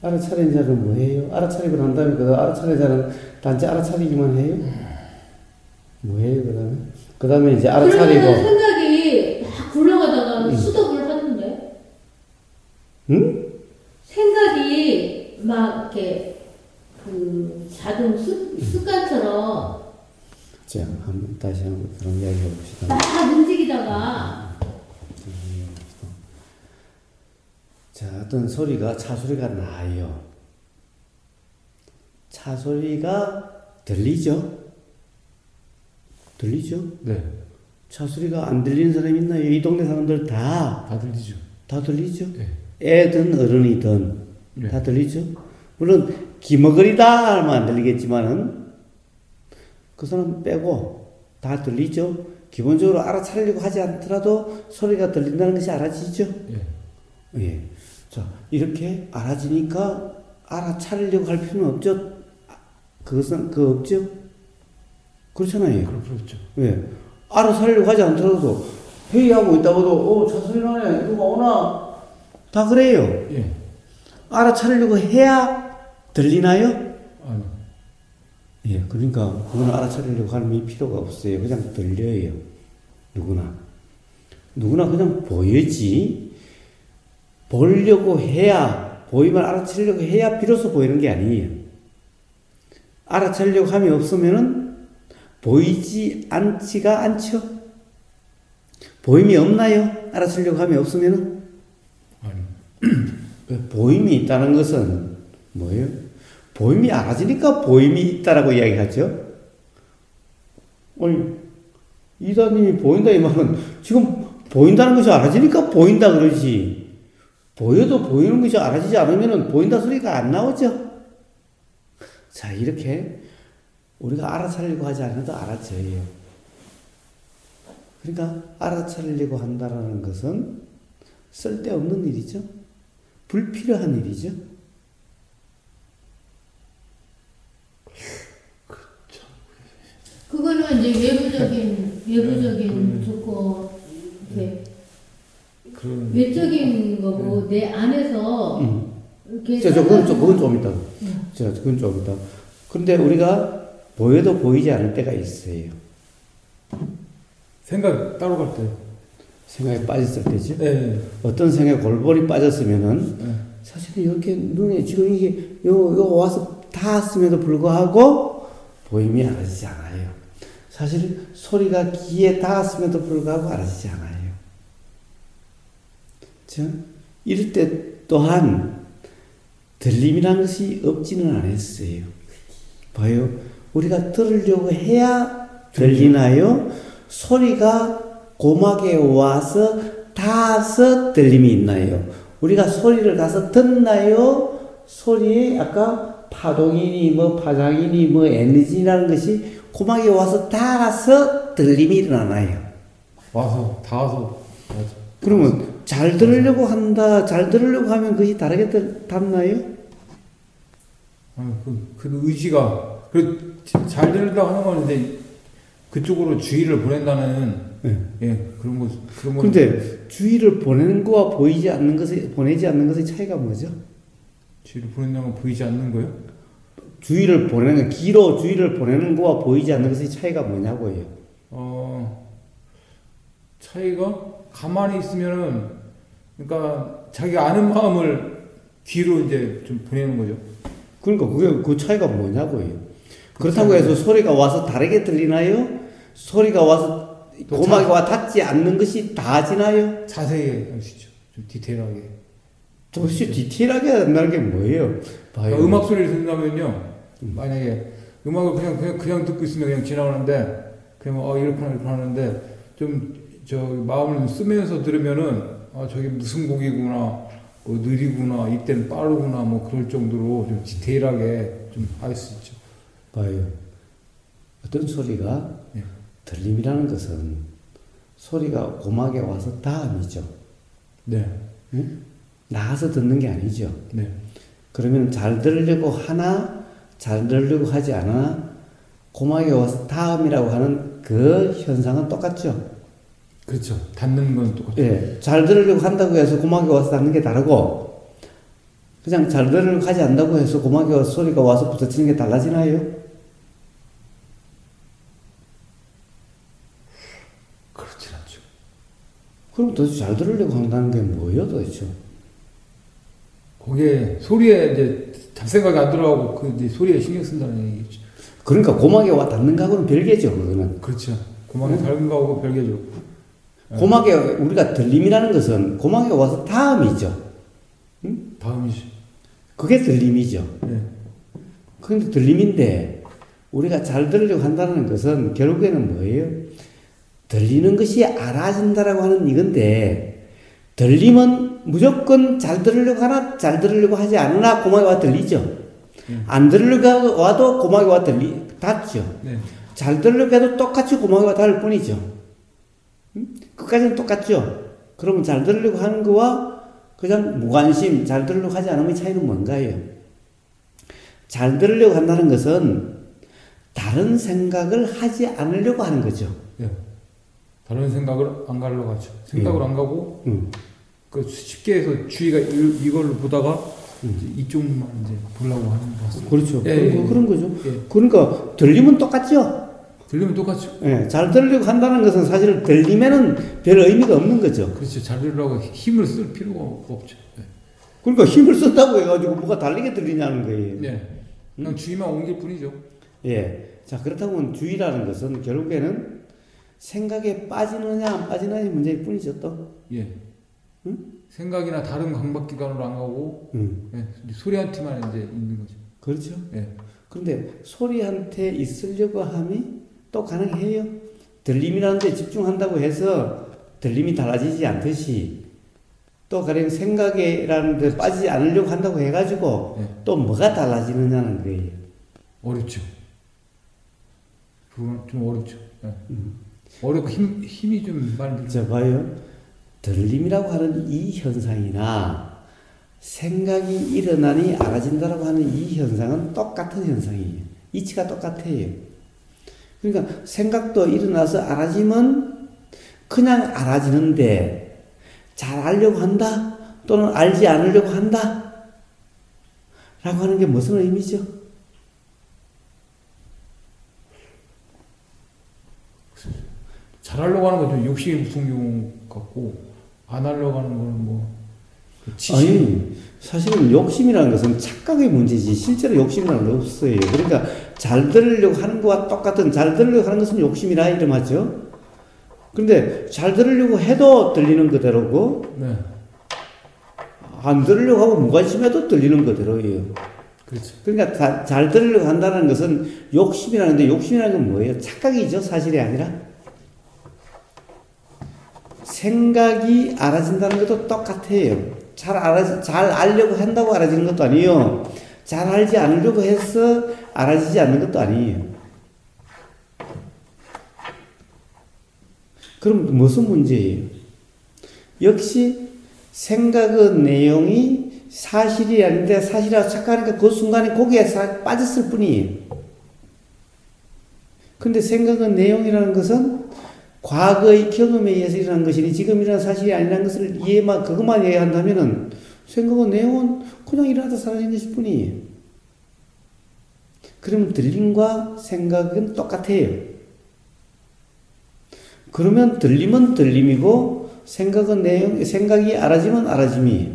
알아차리는 자는 뭐예요? 알아차리고 난 다음에 그 알아차리는 자는 단지 알아차리기만 해요? 뭐예요 그 다음에? 그 다음에 이제 그러면 알아차리고 생각이 막 굴러가다가 수덕을 하는데 응? 생각이 막 이렇게 그 자동 습관처럼 자, 한번 다시 한번 그런 이야기 해봅시다. 막 움직이다가 자, 어떤 소리가 차 소리가 나요. 차 소리가 들리죠? 들리죠? 네. 차 소리가 안 들리는 사람 있나요? 이 동네 사람들 다 들리죠. 다 들리죠? 네. 애든 어른이든 네. 다 들리죠? 물론 기머거리다 하면 안 들리겠지만은 그 사람 빼고 다 들리죠? 기본적으로 알아차리려고 하지 않더라도 소리가 들린다는 것이 알아지죠? 예. 예. 자, 이렇게 알아지니까 알아차리려고 할 필요는 없죠? 그것은, 없죠? 그렇잖아요. 그렇죠. 예. 알아차리려고 하지 않더라도 회의하고 있다가도, 차 소리 나네. 누가 오나? 다 그래요. 예. 알아차리려고 해야 들리나요? 아니. 예. 그러니까, 그거는 알아차리려고 할 필요가 없어요. 그냥 들려요. 누구나. 누구나 그냥 보이지. 보려고 해야, 보이면 알아차리려고 해야 비로소 보이는 게 아니에요. 알아차리려고 함이 없으면은 보이지 않지가 않죠. 보임이 없나요? 알아차리려고 함이 없으면은? 아니. 보임이 있다는 것은 뭐예요? 보임이 알아지니까 보임이 있다라고 이야기하죠. 아니, 이사님이 보인다 이 말은 지금 보인다는 것이 알아지니까 보인다 그러지. 보여도 보이는 것이 알아지지 않으면 보인다 소리가 안 나오죠. 자, 이렇게 우리가 알아차리려고 하지 않아도 알아져요. 그러니까 알아차리려고 한다는 것은 쓸데없는 일이죠. 불필요한 일이죠. 그거는 이제 외부적인 조건 이렇게 외적인 거고 내 안에서 이렇게 그건 좀 이따. 그건 좀 이따. 그런데 우리가 보여도 보이지 않을 때가 있어요. 생각 따로 갈 때. 생각에 빠졌을 때죠. 네. 어떤 생각에 골골이 빠졌으면은 네. 사실 이렇게 눈에 지금 이게 요 와서 닿았음에도 불구하고 보임이 알아지지 않아요. 사실 소리가 귀에 닿았음에도 불구하고 알아지지 않아요. 자, 이럴 때 또한 들림이라는 것이 없지는 않았어요. 봐요. 우리가 들으려고 해야 들리나요? 소리가 고막에 와서 닿아서 들림이 있나요? 우리가 소리를 가서 듣나요? 소리에 아까 파동이니 파장이니 에너지라는 것이 고막에 와서 닿아서 들림이 일어나나요? 닿아서. 맞아. 그러면 잘 들으려고 한다, 잘 들으려고 하면 그것이 다르게 닿나요? 그 의지가 잘 들으려고 하는 건 이제 그쪽으로 주의를 보낸다는 그런 거. 그런데 주의를 보내는 거와 보내지 않는 것의 차이가 뭐죠? 주의를 보낸다는 건 보이지 않는 거예요? 주의를 보내는 귀로 주의를 보내는 거와 보이지 않는 것의 차이가 뭐냐고요? 차이가 가만히 있으면은 그러니까 자기 아는 마음을 귀로 이제 좀 보내는 거죠. 그러니까 그 차이가 뭐냐고요? 그렇다고 해서 소리가 와서 다르게 들리나요? 소리가 와서 고막에 와 닿지 않는 것이 닿아지나요? 자세히 할 수 있죠. 좀 디테일하게. 도대체 디테일하게 한다는 게 뭐예요? 봐요. 그러니까 음악 소리를 듣는다면요. 만약에 음악을 그냥 듣고 있으면 그냥 지나가는데 그냥 이렇게 하는데 좀 마음을 쓰면서 들으면은 저게 무슨 곡이구나, 느리구나, 이때는 빠르구나, 그럴 정도로 좀 디테일하게 좀 할 수 있죠. 봐요. 어떤 소리가 들림이라는 것은 소리가 고막에 와서 다음이죠. 네. 응? 나가서 듣는 게 아니죠. 네. 그러면 잘 들으려고 하나, 잘 들으려고 하지 않아, 고막에 와서 다음이라고 하는 그 현상은 똑같죠. 그렇죠. 닿는 건 똑같죠. 예, 잘 들으려고 한다고 해서 고막에 와서 닿는 게 다르고, 그냥 잘 들으려고 하지 않는다고 해서 고막에 와서 소리가 와서 부딪히는 게 달라지나요? 그렇진 않죠. 그럼 도대체 잘 들으려고 한다는 게 뭐예요, 도대체? 거기에 소리에 이제 잡생각이 안 들어가고 그 이제 소리에 신경 쓴다는 얘기죠. 그러니까 고막에 와 닿는 거하고는 별개죠, 그거는. 그렇죠. 고막에 닿는 거하고 별개죠. 고막에 우리가 들림이라는 것은 고막에 와서 다음이죠. 응? 다음이죠. 그게 들림이죠. 네. 그런데 들림인데 우리가 잘 들으려고 한다는 것은 결국에는 뭐예요? 들리는 것이 알아진다라고 하는 이건데, 들림은 무조건 잘 들으려고 하나 잘 들으려고 하지 않으나 고막에 와 들리죠. 안 들으려고 와도 고막에 와 닿죠. 네. 잘 들으려고 해도 똑같이 고막에 와 닿을 뿐이죠. 끝까지는 똑같죠. 그러면 잘 들으려고 하는 거와 그냥 무관심, 잘 들으려고 하지 않으면 차이는 뭔가요? 잘 들으려고 한다는 것은 다른 생각을 하지 않으려고 하는 거죠. 네. 다른 생각을 안 가려고 하죠. 생각을 안 가고 그 쉽게 해서 주의가 이걸로 보다가 이제 이쪽만 이제 보려고 하는 것 같습니다. 그렇죠. 예, 그런 거죠. 예. 그러니까 들리면 똑같죠. 들리면 똑같죠. 예, 잘 들으려고 한다는 것은 사실 들리면은 별 의미가 없는 거죠. 그렇죠. 잘 들으려고 힘을 쓸 필요가 없죠. 네. 그러니까 힘을 쓴다고 해가지고 뭐가 다르게 들리냐는 거예요. 네. 그냥 주의만 옮길 뿐이죠. 예. 자, 그렇다면 주의라는 것은 결국에는 생각에 빠지느냐 안 빠지느냐의 문제일 뿐이죠, 또. 예. 응? 생각이나 다른 감각기관으로 안 가고 예. 소리한테만 이제 있는 거죠. 그렇죠. 예. 그런데 소리한테 있으려고 함이 또 가능해요. 들림이라는 데 집중한다고 해서 들림이 달라지지 않듯이 또 가령 생각이라는 데 빠지지 않으려고 한다고 해가지고 예. 또 뭐가 달라지느냐는 거예요. 어렵죠. 그건 좀 어렵죠. 예. 어렵고 힘이 좀 많이 들죠. 자, 봐요. 들림이라고 하는 이 현상이나 생각이 일어나니 알아진다라고 하는 이 현상은 똑같은 현상이에요. 이치가 똑같아요. 그러니까 생각도 일어나서 알아지면 그냥 알아지는데 잘 알려고 한다 또는 알지 않으려고 한다 라고 하는 게 무슨 의미죠? 잘하려고 하는 건 좀 욕심이 무슨 경우 같고 안 하려고 하는 거는 뭐 아니, 사실은 욕심이라는 것은 착각의 문제지 실제로 욕심이라는 건 없어요. 그러니까 잘 들으려고 하는 것과 똑같은, 잘 들으려고 하는 것은 욕심이라 이름하죠. 그런데 잘 들으려고 해도 들리는 그대로고 네. 안 들으려고 하고 무관심해도 들리는 그대로예요. 그렇죠. 그러니까 잘 들으려고 한다는 것은 욕심이라는데, 욕심이라는 건 뭐예요? 착각이죠, 사실이 아니라. 생각이 알아진다는 것도 똑같아요. 잘 알려고 한다고 알아지는 것도 아니에요. 잘 알지 않으려고 해서 알아지지 않는 것도 아니에요. 그럼 무슨 문제예요? 역시 생각의 내용이 사실이 아닌데 사실이라고 착각하니까 그 순간에 거기에 빠졌을 뿐이에요. 근데 생각의 내용이라는 것은 과거의 경험에 의해서 일어난 것이니 지금 일어난 사실이 아니라는 것을 그것만 이해한다면은 생각의 내용은 그냥 일어나다 사라진 것일 뿐이에요. 그러면 들림과 생각은 똑같아요. 그러면 들림은 들림이고 생각이 알아지면 알아짐이에요.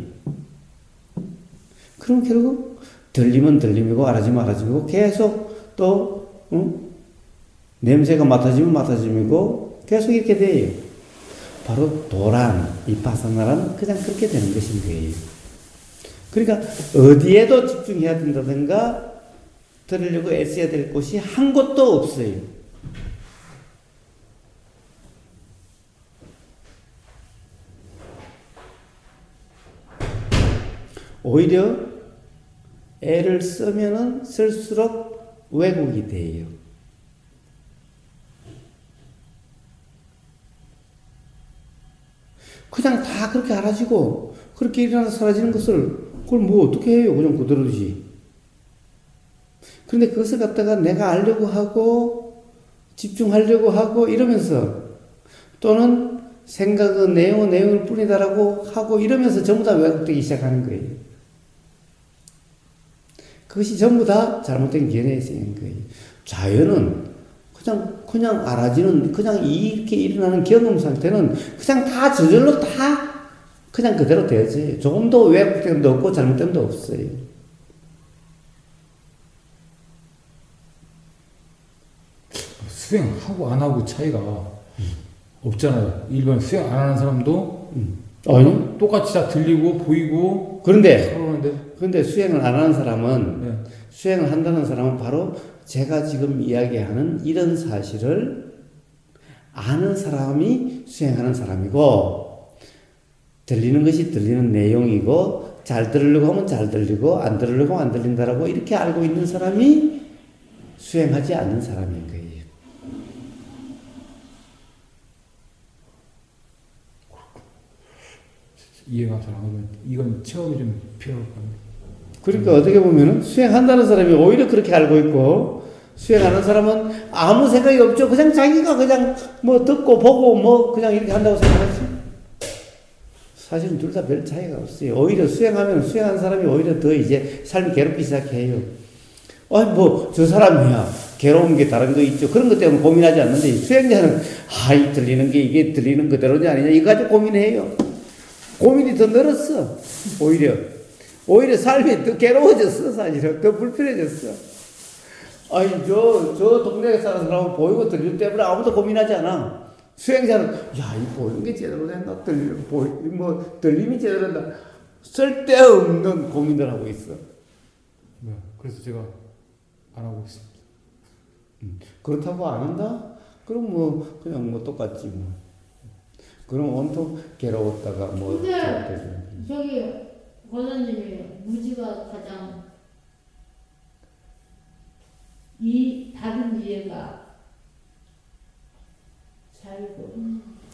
그럼 결국 들림은 들림이고 알아지면 알아짐이고 계속 또 냄새가 맡아지면 맡아짐이고 계속 이렇게 돼요. 바로 도란, 비파사나란 그냥 그렇게 되는 것인 거예요. 그러니까 어디에도 집중해야 된다든가 들으려고 애써야 될 곳이 한 곳도 없어요. 오히려 애를 쓰면은 쓸수록 왜곡이 돼요. 그냥 다 그렇게 알아지고 그렇게 일어나서 사라지는 것을 그걸 뭐 어떻게 해요? 그냥 그대로지. 그런데 그것을 갖다가 내가 알려고 하고 집중하려고 하고 이러면서 또는 생각은 내용을 뿐이다라고 하고 이러면서 전부 다 왜곡되기 시작하는 거예요. 그것이 전부 다 잘못된 견해에 쓰이는 거예요. 자연은 그냥 알아지는, 그냥 이렇게 일어나는 경험 상태는 그냥 다 저절로 다 그냥 그대로 되지. 조금도 왜곡됨도 없고 잘못됨도 없어요. 수행하고 안 하고 차이가 없잖아요. 일반 수행 안 하는 사람도 아니? 똑같이 다 들리고 보이고 그런데 수행을 안 하는 사람은 네. 수행을 한다는 사람은 바로 제가 지금 이야기하는 이런 사실을 아는 사람이 수행하는 사람이고 들리는 것이 들리는 내용이고 잘 들으려고 하면 잘 들리고 안 들으려고 하면 안 들린다라고 이렇게 알고 있는 사람이 수행하지 않는 사람인 거예요. 이해가 잘 안 가면 이건 체험이 좀 필요할 것 같아요. 그러니까 어떻게 보면은 수행한다는 사람이 오히려 그렇게 알고 있고 수행하는 사람은 아무 생각이 없죠. 그냥 자기가 그냥 뭐 듣고 보고 뭐 그냥 이렇게 한다고 생각하지. 사실은 둘 다 별 차이가 없어요. 오히려 수행하면 수행하는 사람이 오히려 더 이제 삶이 괴롭기 시작해요. 아니 뭐 저 사람이야 괴로운 게 다른 거 있죠. 그런 것 때문에 고민하지 않는데 수행자는 이 들리는 게 이게 들리는 그대로냐 아니냐 이거 가지고 고민해요. 고민이 더 늘었어. 오히려 삶이 더 괴로워졌어. 사실은 더 불편해졌어. 아니 저 동네에 사는 사람은 보이고 들리는 때문에 아무도 고민하지 않아. 수행자는 이 보이는 게 제대로 된다. 들림이 제대로 된다. 쓸데없는 고민을 하고 있어. 네. 그래서 제가 안 하고 있습니다. 그렇다고 안 한다? 그럼 뭐 그냥 뭐 똑같지 뭐. 그럼 온통 괴로웠다가 뭐 근데 저기 권사님이 무지가 가장 다른 이해가 잘고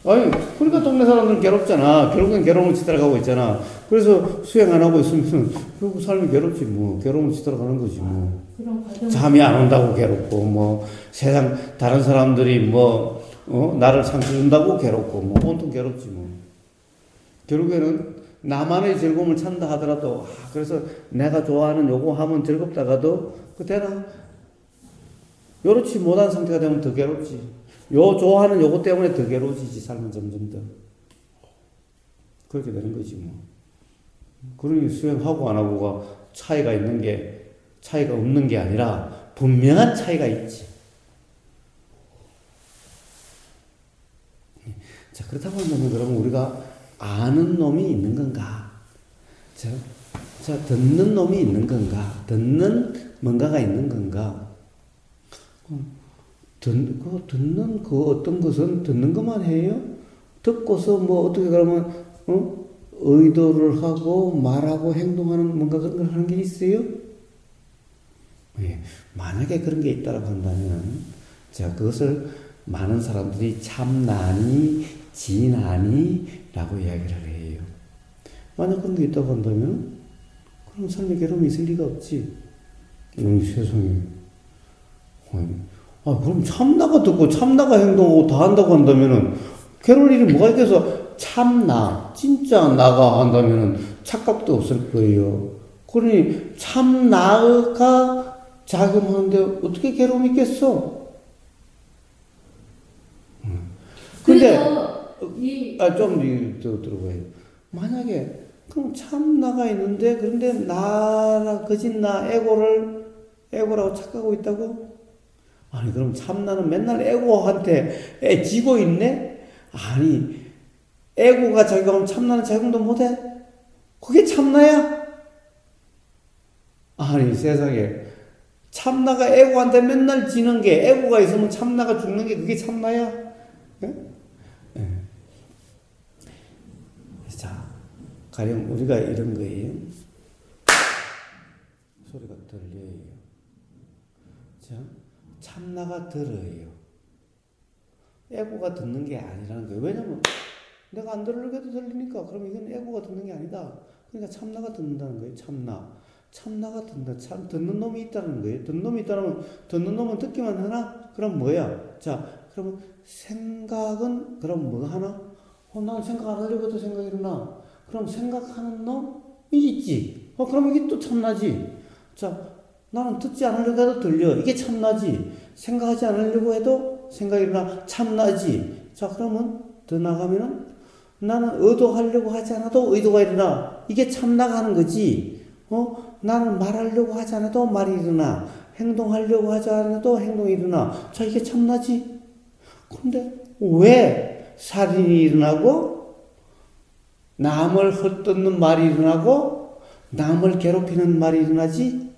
아니 그러니까 동네 사람들은 괴롭잖아. 결국엔 괴로움을 치달아가고 있잖아. 그래서 수행 안 하고 있으면 결국 삶이 괴롭지 뭐. 괴로움을 치달아가는 거지 뭐. 그런 과정 잠이 안 온다고 괴롭고 뭐 세상 다른 사람들이 뭐 나를 상처 준다고 괴롭고 뭐 온통 괴롭지 뭐. 결국에는 나만의 즐거움을 찾는다 하더라도 그래서 내가 좋아하는 요거 하면 즐겁다가도 그때는 요렇지 못한 상태가 되면 더 괴롭지. 요 좋아하는 요거 때문에 더 괴로워지지 삶은 점점 더. 그렇게 되는 거지 뭐. 그러니 수행하고 안 하고가 차이가 없는 게 아니라 분명한 차이가 있지. 자, 그렇다고 한다면 그러면 우리가 아는 놈이 있는 건가? 자, 듣는 놈이 있는 건가? 듣는 뭔가가 있는 건가? 듣는 그 어떤 것은 듣는 것만 해요? 듣고서 뭐 어떻게 그러면, 의도를 하고 말하고 행동하는 뭔가 그런 걸 하는 게 있어요? 예, 만약에 그런 게 있다고 한다면, 자, 그것을 많은 사람들이 참나니, 진하니, 라고 이야기를 해요. 만약 그런 게 있다고 한다면, 그럼 삶에 괴로움이 있을 리가 없지. 세상에. 그럼 참나가 듣고 참나가 행동하고 다 한다고 한다면은 괴로울 일이 뭐가 있겠어? 참나, 진짜 나가 한다면은 착각도 없을 거예요. 그러니 참나가 작용하는데 어떻게 괴로움이 있겠어? 근데 좀 더 들어봐요. 만약에 그럼 참나가 있는데 그런데 거짓 나 에고라고 착각하고 있다고? 아니 그럼 참나는 맨날 에고한테 지고 있네? 아니 에고가 작용하면 참나는 작용도 못해? 그게 참나야? 아니 세상에 참나가 에고한테 맨날 지는 게 에고가 있으면 참나가 죽는 게 그게 참나야? 네? 네. 자 가령 우리가 이런 거예요. 소리가 들려요. 자 참나가 들어요. 에고가 듣는 게 아니라는 거예요. 왜냐면 내가 안 들으려고 해도 들리니까 그럼 이건 에고가 듣는 게 아니다. 그러니까 참나가 듣는다는 거예요. 참나가 듣는다. 참 듣는 놈이 있다는 거예요. 듣는 놈이 있다면 듣는 놈은 듣기만 하나? 그럼 뭐야? 자, 그러면 생각은 그럼 뭐 하나? 난 생각 안 하려고 해도 생각이 일어나. 그럼 생각하는 놈이 있지. 그럼 이게 또 참나지. 자, 나는 듣지 않으려고 해도 들려. 이게 참나지. 생각하지 않으려고 해도 생각이 일어나. 참나지. 자, 그러면 더 나가면은 나는 의도하려고 하지 않아도 의도가 일어나. 이게 참나가 하는 거지. 나는 말하려고 하지 않아도 말이 일어나. 행동하려고 하지 않아도 행동이 일어나. 자, 이게 참나지. 근데 왜 살인이 일어나고 남을 헛뜯는 말이 일어나고 남을 괴롭히는 말이 일어나지?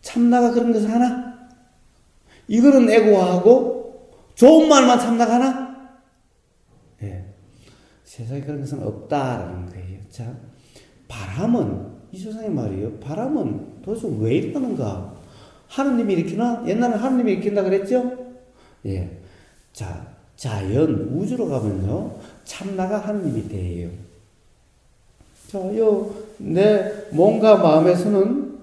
참나가 그런 것을 하나? 이거는 에고하고 좋은 말만 참나가 하나? 예. 세상에 그런 것은 없다라는 거예요. 자, 바람은 이 세상의 말이에요. 바람은 도대체 왜 일어나는가? 하느님이 일으키나? 옛날에 하느님이 일으킨다 그랬죠? 예. 자, 자연, 우주로 가면요. 참나가 하느님이 돼요. 자, 내 몸과 마음에서는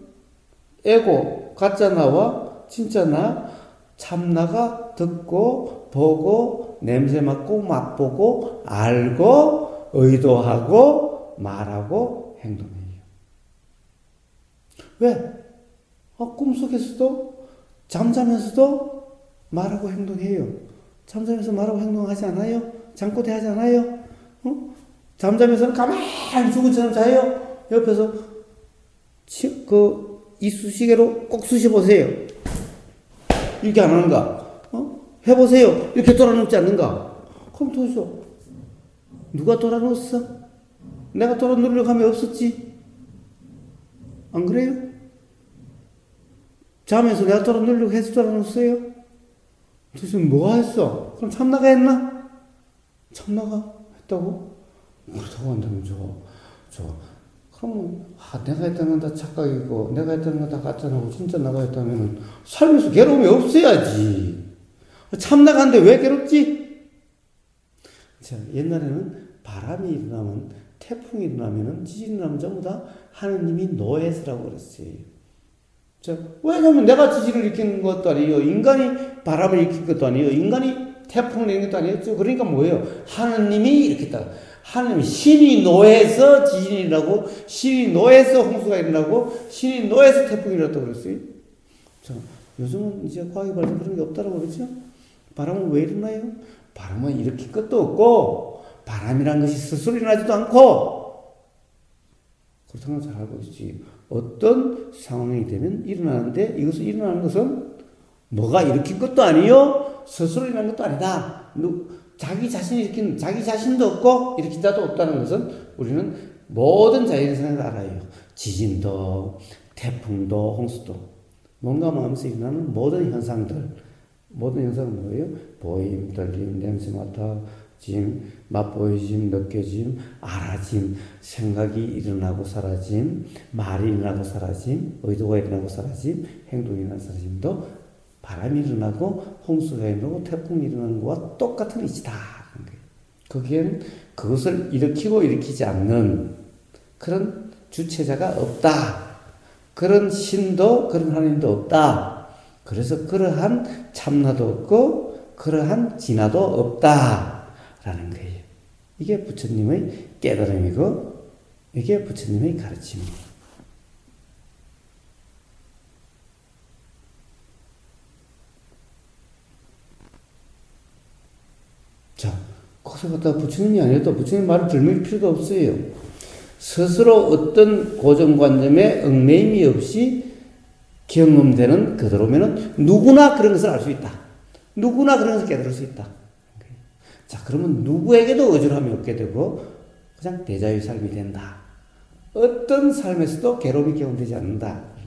에고, 가짜 나와 진짜 나, 참나가 듣고, 보고, 냄새 맡고, 맛보고, 알고, 의도하고, 말하고, 행동해요. 왜? 꿈속에서도, 잠자면서도 말하고 행동해요. 잠자면서 말하고 행동하지 않아요? 잠꼬대 하지 않아요? 잠자면서는 가만히 죽은 처럼 자요? 옆에서 이쑤시개로 꼭 쑤셔보세요. 이렇게 안 하는가? 해보세요. 이렇게 돌아눕지 않는가? 그럼 도대체 누가 돌아누웠어? 내가 돌아누우려고 하면 없었지? 안 그래요? 자면서 내가 돌아누우려고 해서 돌아누웠어요? 도대체 뭐가 했어? 그럼 참나가 했나? 참나가 했다고? 그렇다고 한다면 그러면, 내가 했다는 건 다 착각이고, 내가 했다는 건 다 가짜라고, 진짜 나가 했다면, 살면서 괴로움이 없어야지. 참나가 한데 왜 괴롭지? 자, 옛날에는 바람이 일어나면, 태풍이 일어나면, 지진이 일어나면 전부 다 하느님이 노예스라고 그랬어요. 자, 왜냐면 내가 지진을 일으키는 것도 아니에요. 인간이 바람을 일으킨 것도 아니에요. 인간이 태풍을 일으킨 것도 아니었죠. 그러니까 뭐예요? 하느님이 일으켰다. 하느님이 신이 노해서 지진이 일어나고, 신이 노해서 홍수가 일어나고, 신이 노해서 태풍이 일어났다고 그랬어요. 자, 요즘은 이제 과학이 발전 그런 게 없다고 그러죠? 바람은 왜 일어나요? 바람은 일으킨 것도 없고, 바람이란 것이 스스로 일어나지도 않고, 그렇다는 걸 잘 알고 있지. 어떤 상황이 되면 일어나는데, 이것을 일어나는 것은 뭐가 일으킨 것도 아니요, 스스로 일어난 것도 아니다. 자기 자신이 일으킨, 자기 자신도 없고, 일으킨 자도 없다는 것은 우리는 모든 자연생을 알아요. 지진도, 태풍도, 홍수도. 뭔가 마음에서 일어나는 모든 현상은 뭐예요? 보임, 들림, 냄새 맡아짐, 맛보이짐, 느껴짐, 알아짐, 생각이 일어나고 사라짐, 말이 일어나고 사라짐, 의도가 일어나고 사라짐, 행동이 일어나고 사라짐도 바람이 일어나고 홍수가 일어나고 태풍이 일어나는 것과 똑같은 이치다. 거기에는 그것을 일으키고 일으키지 않는 그런 주체자가 없다. 그런 신도 그런 하나님도 없다. 그래서 그러한 참나도 없고 그러한 진화도 없다라는 거예요. 이게 부처님의 깨달음이고 이게 부처님의 가르침입니다. 자, 거기서 갖다가 부처님이 아니어도 부처님 말을 들을 필요도 없어요. 스스로 어떤 고정관념에 얽매임이 없이 경험되는 그대로면은 누구나 그런 것을 알 수 있다. 누구나 그런 것을 깨달을 수 있다. 자, 그러면 누구에게도 의존함이 없게 되고 그냥 대자유의 삶이 된다. 어떤 삶에서도 괴로움이 경험되지 않는다.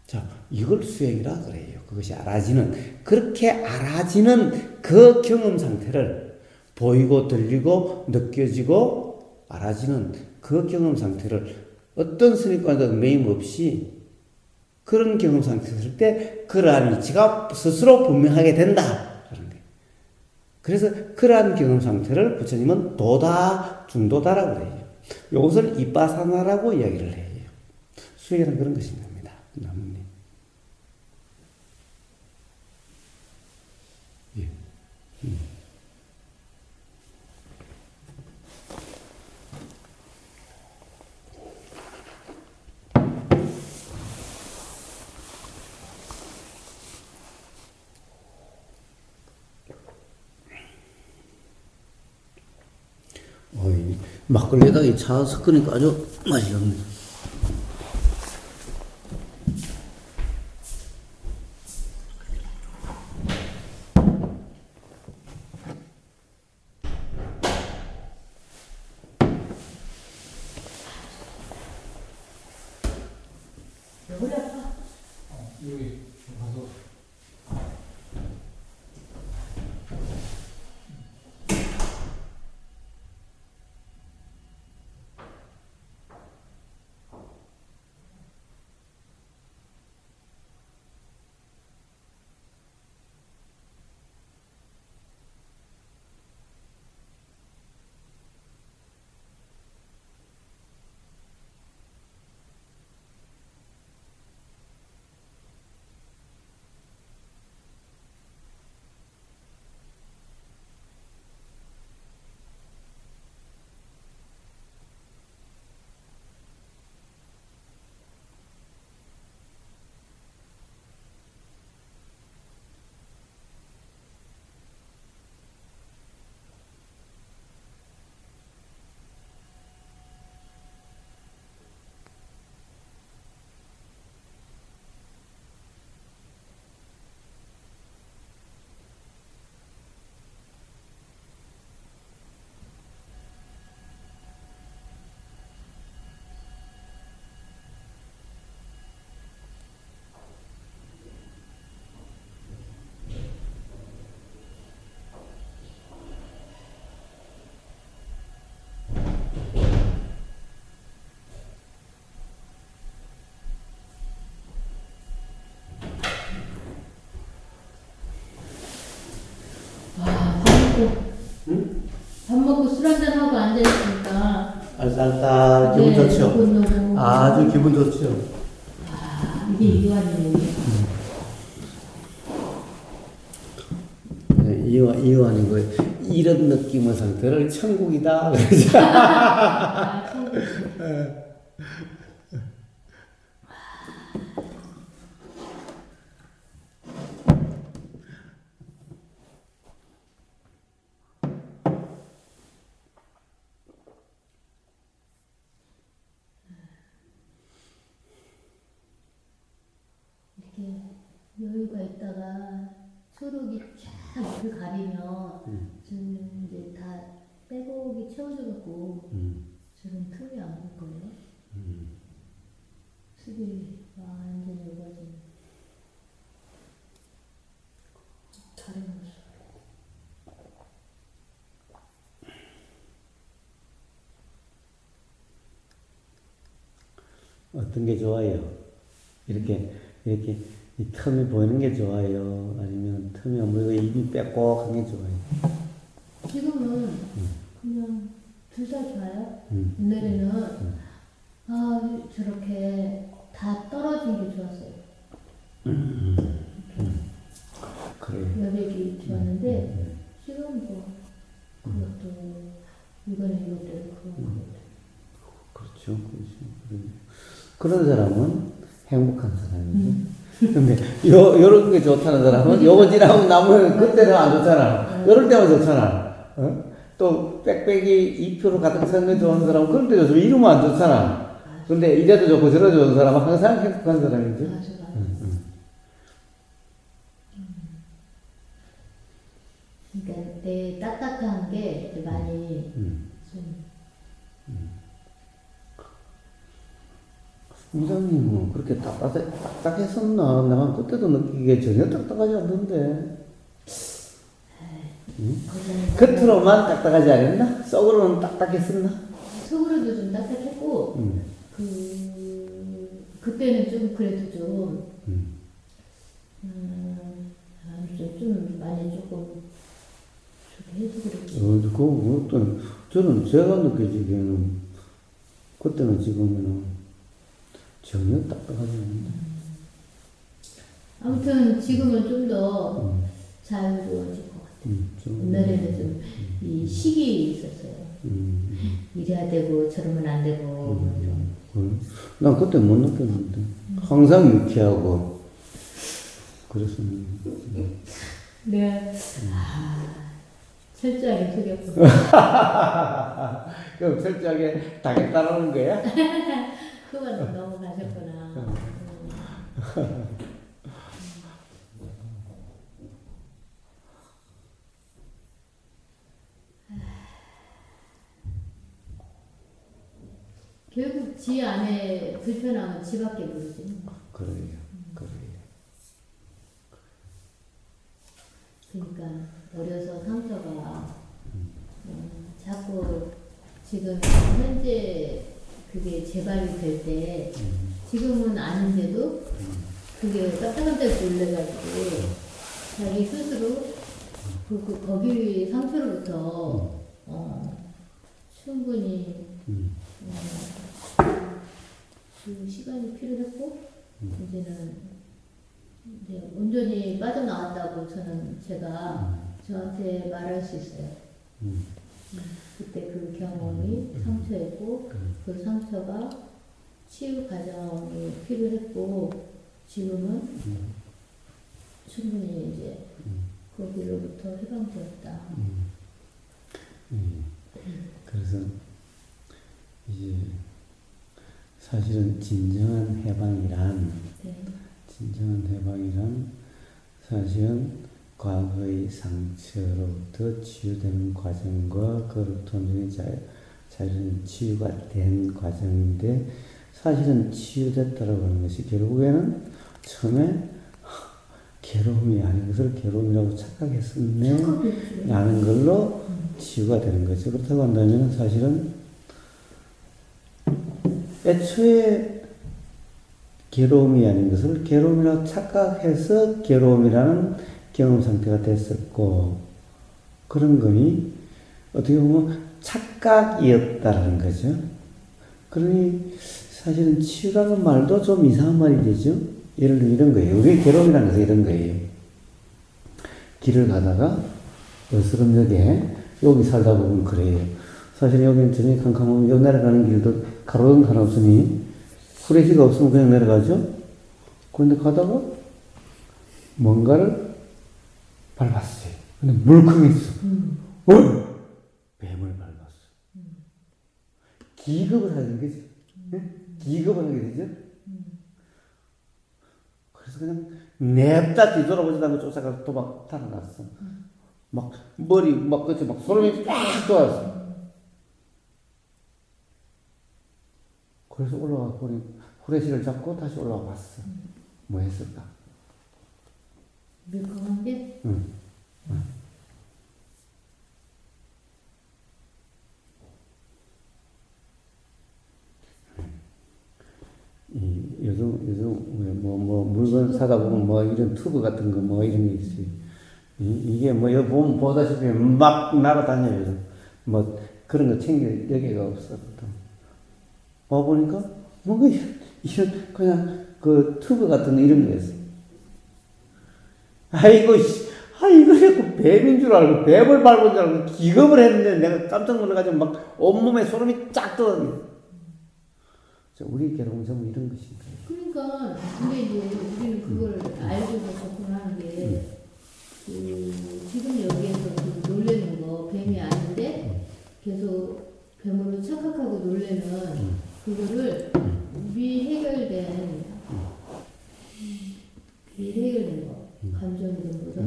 자, 이걸 수행이라 그래요. 그것이 알아지는, 그렇게 알아지는 그 경험 상태를 보이고 들리고 느껴지고 알아지는 그 경험 상태를 어떤 스님과도 매임 없이 그런 경험 상태였을 때 그러한 이치가 스스로 분명하게 된다. 그래서 그러한 경험 상태를 부처님은 도다, 중도다라고 해요. 이것을 이빠사나라고 이야기를 해요. 수행이란 그런 것인 겁니다. 나무님. 예. 어이, 막걸리에다가 이 차 섞으니까 아주 맛이 좋네. 머리 아파. 여기 가서 밥 먹고 술 한잔 하고 앉아있으니까 알쌀딸 기분 네, 좋죠? 기분 너무 아주 기분 좋죠? 이게 이완이에요. 네, 이완인 거예요. 이런 느낌의 상태를 천국이다. 그러죠. 아, 천국. 이렇게 여유가 있다가 초록이 쫙 이렇게 가리면 저는 이제 다 빼곡이 채워져갖고 저는 틈이 안 볼 거예요. 습이 완전히 녹아지는 다른 모습. 어떤 게 좋아요? 이렇게 이 틈이 보이는 게 좋아요? 아니면 틈이 안 보이고 입이 빼곡한 게 좋아요? 지금은 그냥 둘 다 좋아요. 음. 옛날에는 아 저렇게 다 떨어진 게 좋았어요. 그래요. 여백이 좋았는데 지금 뭐 그것도 이거는 이것대로 그건 그것대로. 그렇죠. 그런 사람은 행복한 사람이죠. 근데 요런 게 좋다는 사람은 요거 지나면 나무는 그때는 안 좋잖아. 요럴 때만 좋잖아. 어? 또 빽빽이 2표로 가득 찬 게 좋은 사람은 그럴 때 좋죠. 이러면 안 좋잖아. 근데 이래도 좋고 저래도 좋은 사람은 항상 행복한 사람이죠. 맞아 맞아. 그러니까 내 딱딱한 게 이제 많이 좀 이장님은 그렇게 딱딱했었나? 내가 그때도 느끼기에 전혀 딱딱하지 않던데. 겉으로만 딱딱하지 않았나? 속으로는 딱딱했었나? 속으로도 좀 딱딱했고 그때는 좀 그래도 좀 아무튼 좀 많이 조금 계속 그랬지. 그 어떤 저는 제가 느껴지기에는 그때는 지금은 전혀 딱딱하지 않는데. 아무튼 지금은 좀 더 자유로워질 것 같아요. 좀, 옛날에는 좀 이 시기 있었어요. 이래야 되고 저러면 안 되고 좀. 난 그때 못 느꼈는데 항상 유쾌하고 그랬었는데. 내가 철저하게 속였구나. 그럼 철저하게 당에 따르는 거야? 그건 너무 가셨구나. 결국 지 안에 불편함은 지 밖에 모르지. 그러게요. 그러니까 어려서 상처가 자꾸 지금 현재 그게 재발이 될 때 지금은 아닌데도 그게 깜짝깜짝 놀래가지고 자기 스스로 거기 상처로부터 충분히 그 시간이 필요했고 이제는 이제 온전히 빠져나왔다고 제가 저한테 말할 수 있어요. 그때 그 경험이 상처였고 그 상처가 치유 과정이 필요했고 지금은 충분히 이제 거기로부터 해방되었다. 그래서 이제 사실은 진정한 해방이란 사실은 과거의 상처로부터 치유되는 과정과 그로부터 자연히 치유가 된 과정인데 사실은 치유됐다라고 하는 것이 결국에는 처음에 괴로움이 아닌 것을 괴로움이라고 착각했었네 라는 걸로 치유가 되는 거죠. 그렇다고 한다면 사실은 애초에 괴로움이 아닌 것을 괴로움이라고 착각해서 괴로움이라는 경험 상태가 됐었고 그런 거니 어떻게 보면 착각이었다는 거죠. 그러니 사실은 치유라는 말도 좀 이상한 말이 되죠. 예를 들면 이런 거예요. 우리 괴로움이라는 것은 이런 거예요. 길을 가다가 어스름역에 여기 살다 보면 그래요. 사실 여기는 저녁에 캄캄하면 여기 내려가는 길도 가로등 하나 없으니 후레쉬가 없으면 그냥 내려가죠. 그런데 가다가 뭔가를 밟았어요. 근데 물컹했어. 뱀을 밟았어. 기겁을 하는 거죠. 기겁을 하게 되죠. 그래서 그냥 냅다 뒤돌아보지도 않고 쫓아가서 또 막 달아났어. 막 머리 막 끝에 막 소름이 쫙 돋았어. 그래서 올라와 보니 후레쉬를 잡고 다시 올라와 봤어. 뭐 했을까? 물컹한 게? 응. 요즘 물건 사다 보면 뭐 이런 튜브 같은 거 뭐 이런 게 있어요. 이게 뭐 여기 보면 보다시피 막 날아다녀요. 요즘. 뭐 그런 거 챙길 여기가 없어. 와보니까 뭔가 이런 그냥 그 튜브 같은 이런 게 있어. 아이고 이거 자꾸 뱀인 줄 알고 뱀을 밟은 줄 알고 기겁을 했는데 내가 깜짝 놀라가지고 막 온몸에 소름이 쫙 돋았네. 우리 괴로움은 전부 이런 것인가. 그러니까 근데 이제 우리는 그걸 알고서 접근하는 게 지금 여기에서 그 놀래는 거 뱀이 아닌데 계속 뱀으로 착각하고 놀래는 그거를 미해결된 거 감정이든보다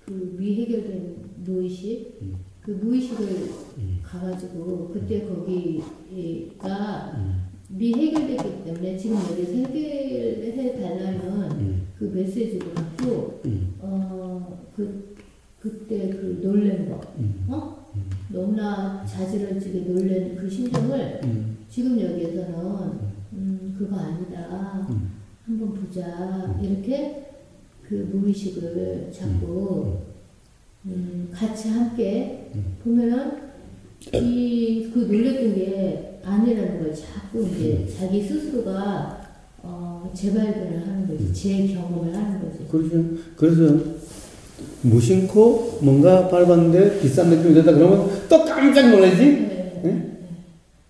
그 미해결된 무의식 그 무의식을 가가지고 그때 거기가 미해결됐기 때문에 지금 여기서 해결해 달라는 그 메시지도 갖고 그때 그 놀란 거 너무나 자지러지게 놀란 그 심정을 지금 여기에서는 그거 아니다 한번 보자 이렇게 그 무의식을 자꾸 같이 함께 보면은 그 놀랬던 게 아니라는 걸 자꾸 이제 자기 스스로가 재발견을 하는 거지, 재경험을 하는 거지. 그래서 무심코 뭔가 밟았는데 비싼 느낌이 든다 그러면 또 깜짝 놀라지? 네. 네?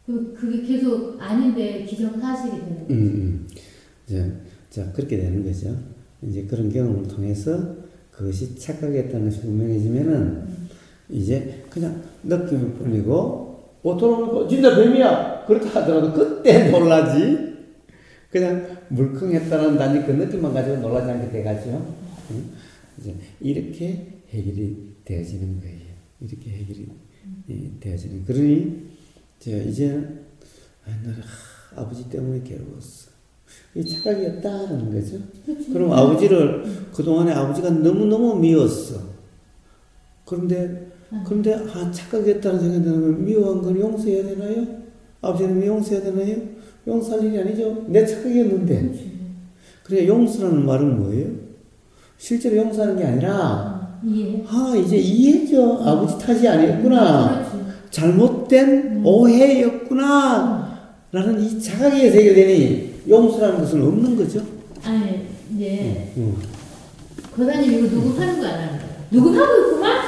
그게 계속 아닌데 기정사실이 되는 거지. 자, 그렇게 되는 거죠. 이제 그런 경험을 통해서 그것이 착각이었다는 것이 분명해지면은 이제 그냥 느낌을 뿐이고, 돌아보니까 진짜 뱀이야! 그렇다 하더라도 그때 놀라지. 그냥 물컹했다는 단지 그 느낌만 가지고 놀라지 않게 돼가죠. 이제 이렇게 해결이 되어지는 거예요. 이렇게 해결이 되어지는. 그러니 이제는 아버지 때문에 괴로웠어. 이 착각이었다는 거죠. 그치. 그럼 아버지를 그동안에 아버지가 너무너무 미웠어. 그런데 착각이었다는 생각이 드는 미워한 걸 용서해야 되나요? 아버지는 용서해야 되나요? 용서할 일이 아니죠. 내 착각이었는데. 그래, 용서라는 말은 뭐예요? 실제로 용서하는 게 아니라 이해. 이제 이해죠. 아버지 탓이 아니었구나. 그렇지. 잘못된 오해였구나. 라는 이 자각이 해결되니 용서라는 것은 없는 거죠. 아니 이제 거사님 이거 녹음하는 거 안 하는 거야? 녹음하고 있구만?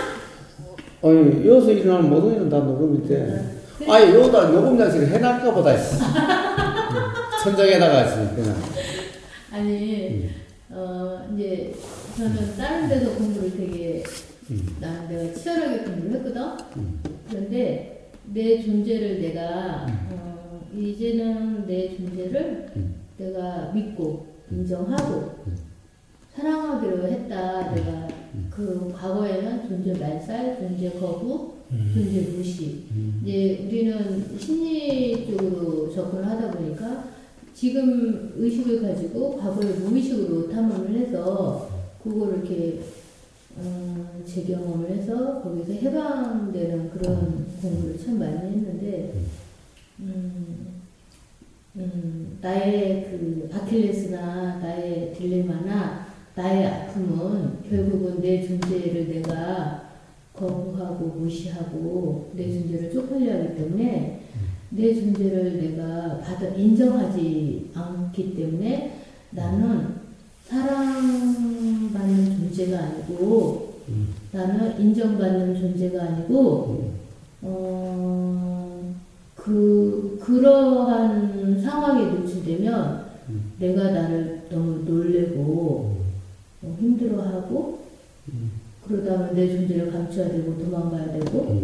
아니, 여기서 일어나는 모든 일은 다 녹음인데. 아니, 여기다 녹음 장치를 해놨까 보다. 천장에다가 그냥. 아니 이제 저는 다른 데서 공부를 되게 내가 치열하게 공부를 했거든. 그런데 내 존재를 내가 이제는 내 존재를 내가 믿고 인정하고 사랑하기로 했다. 내가 그 과거에는 존재 말살, 존재 거부, 존재 무시. 이제 우리는 심리 쪽으로 접근을 하다 보니까 지금 의식을 가지고 과거의 무의식으로 탐험을 해서 그거를 이렇게 재경험을 해서 거기서 해방되는 그런 공부를 참 많이 했는데 나의 그 아킬레스나 나의 딜레마나 나의 아픔은 결국은 내 존재를 내가 거부하고 무시하고 내 존재를 쪽팔려 하기 때문에 내 존재를 내가 인정하지 않기 때문에 나는 사랑받는 존재가 아니고 나는 인정받는 존재가 아니고 그러한 상황에 노출되면 내가 나를 너무 놀래고 힘들어하고 그러다 보면 내 존재를 감춰야 되고 도망가야 되고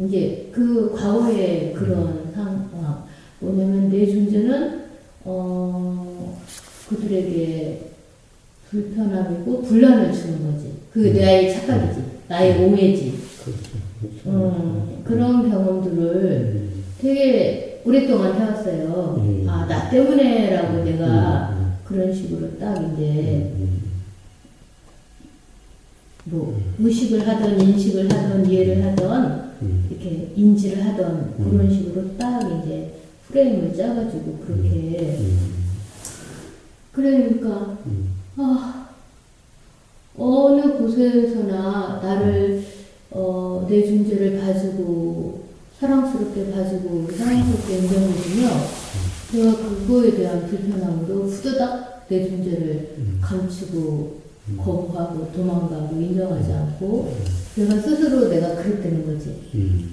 이제 그 과거의 그런 상황 뭐냐면 내 존재는 그들에게 불편함이고 분란을 주는 거지. 그게 나의 착각이지. 나의 오해지. 그런 경험들을 되게 오랫동안 해왔어요. 나 때문에라고 내가 그런 식으로 딱 이제 뭐 의식을 하던 인식을 하던 이해를 하던 이렇게 인지를 하던 그런 식으로 딱 이제 프레임을 짜가지고 그렇게 그러니까 어느 곳에서나 나를 내 존재를 봐주고 사랑스럽게 봐주고 사랑스럽게 인정해주며 내가 그거에 대한 불편함으로 후다닥 내 존재를 감추고 거부하고 도망가고 인정하지 않고 내가 스스로 내가 그랬다는 거지.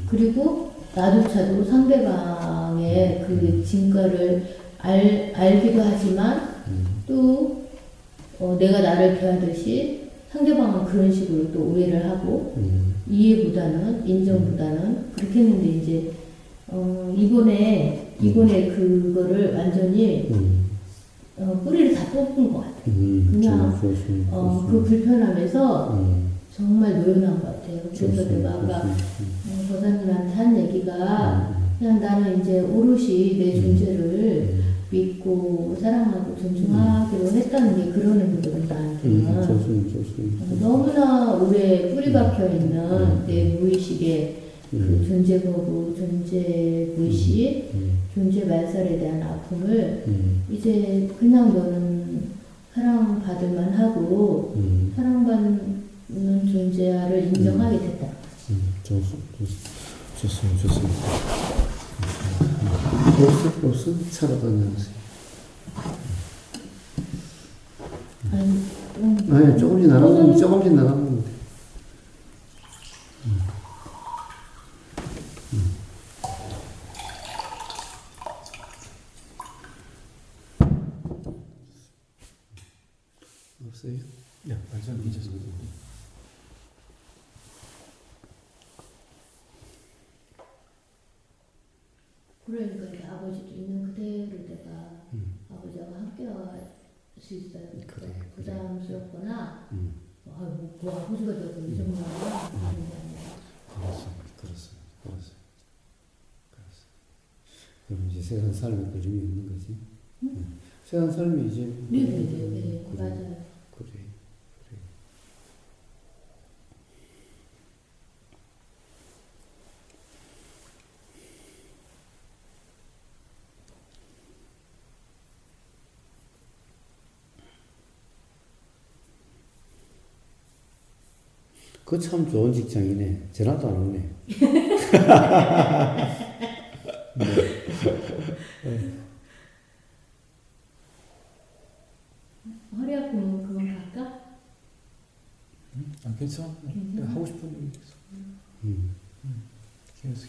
그리고 나조차도 상대방의 그 진가를 알기도 하지만 또 내가 나를 대하듯이 상대방은 그런 식으로 또 오해를 하고 이해보다는 인정보다는 그렇게 했는데 이제 이번에 그거를 완전히 뿌리를 다 뽑은 것 같아요. 그냥 그 불편함에서 정말 노연한 것 같아요. 그래서 내가 아까 거사님한테 한 얘기가 그냥 나는 이제 오롯이 내 존재를 믿고 사랑하고 존중하기로 했다는 게 그런 의미거든 나한테는. 너무나 오래 뿌리 박혀 있는 내 무의식의 그 존재 거부, 존재 무의식, 존재 말살에 대한 아픔을 이제 그냥 너는 사랑받을 만하고 사랑받는 존재를 인정하게 됐다. 좋습니다. 로스 살아다녀보세요. 아니, 조금씩 나가면 돼. 없어요? 네, 완전 괜찮습니다. 그러니까 이제 아버지도 있는 그대로 내가 아버지와 함께할 수 있어요. 그래. 부담스럽거나 뭐 아버지가 되고 이 정도야 그런 게 아니라. 그렇습니다. 그럼 이제 세상 삶에 그림이 있는 거지. 세상 삶이 이제. 네네네 그래. 맞아요. 그래. 그거 참 좋은 직장이네. 전화도 안 오네. 허리 아프면 그건 갈까? 아, 괜찮아. 괜찮아? 하고 싶은 얘기 있어. 계속.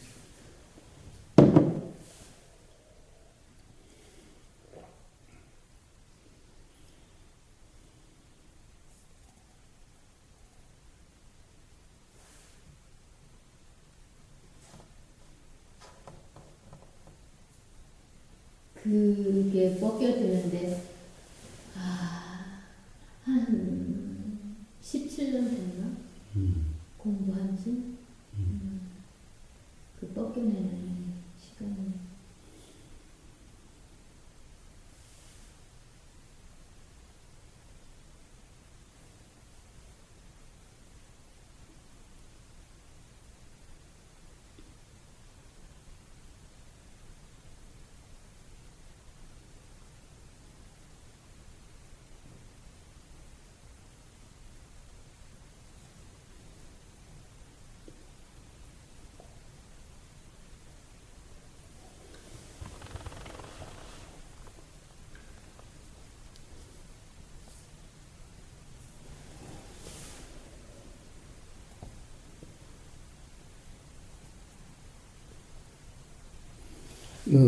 그게 벗겨지는데 한 17년 됐나? 공부한 지? 그 벗겨내는 시간이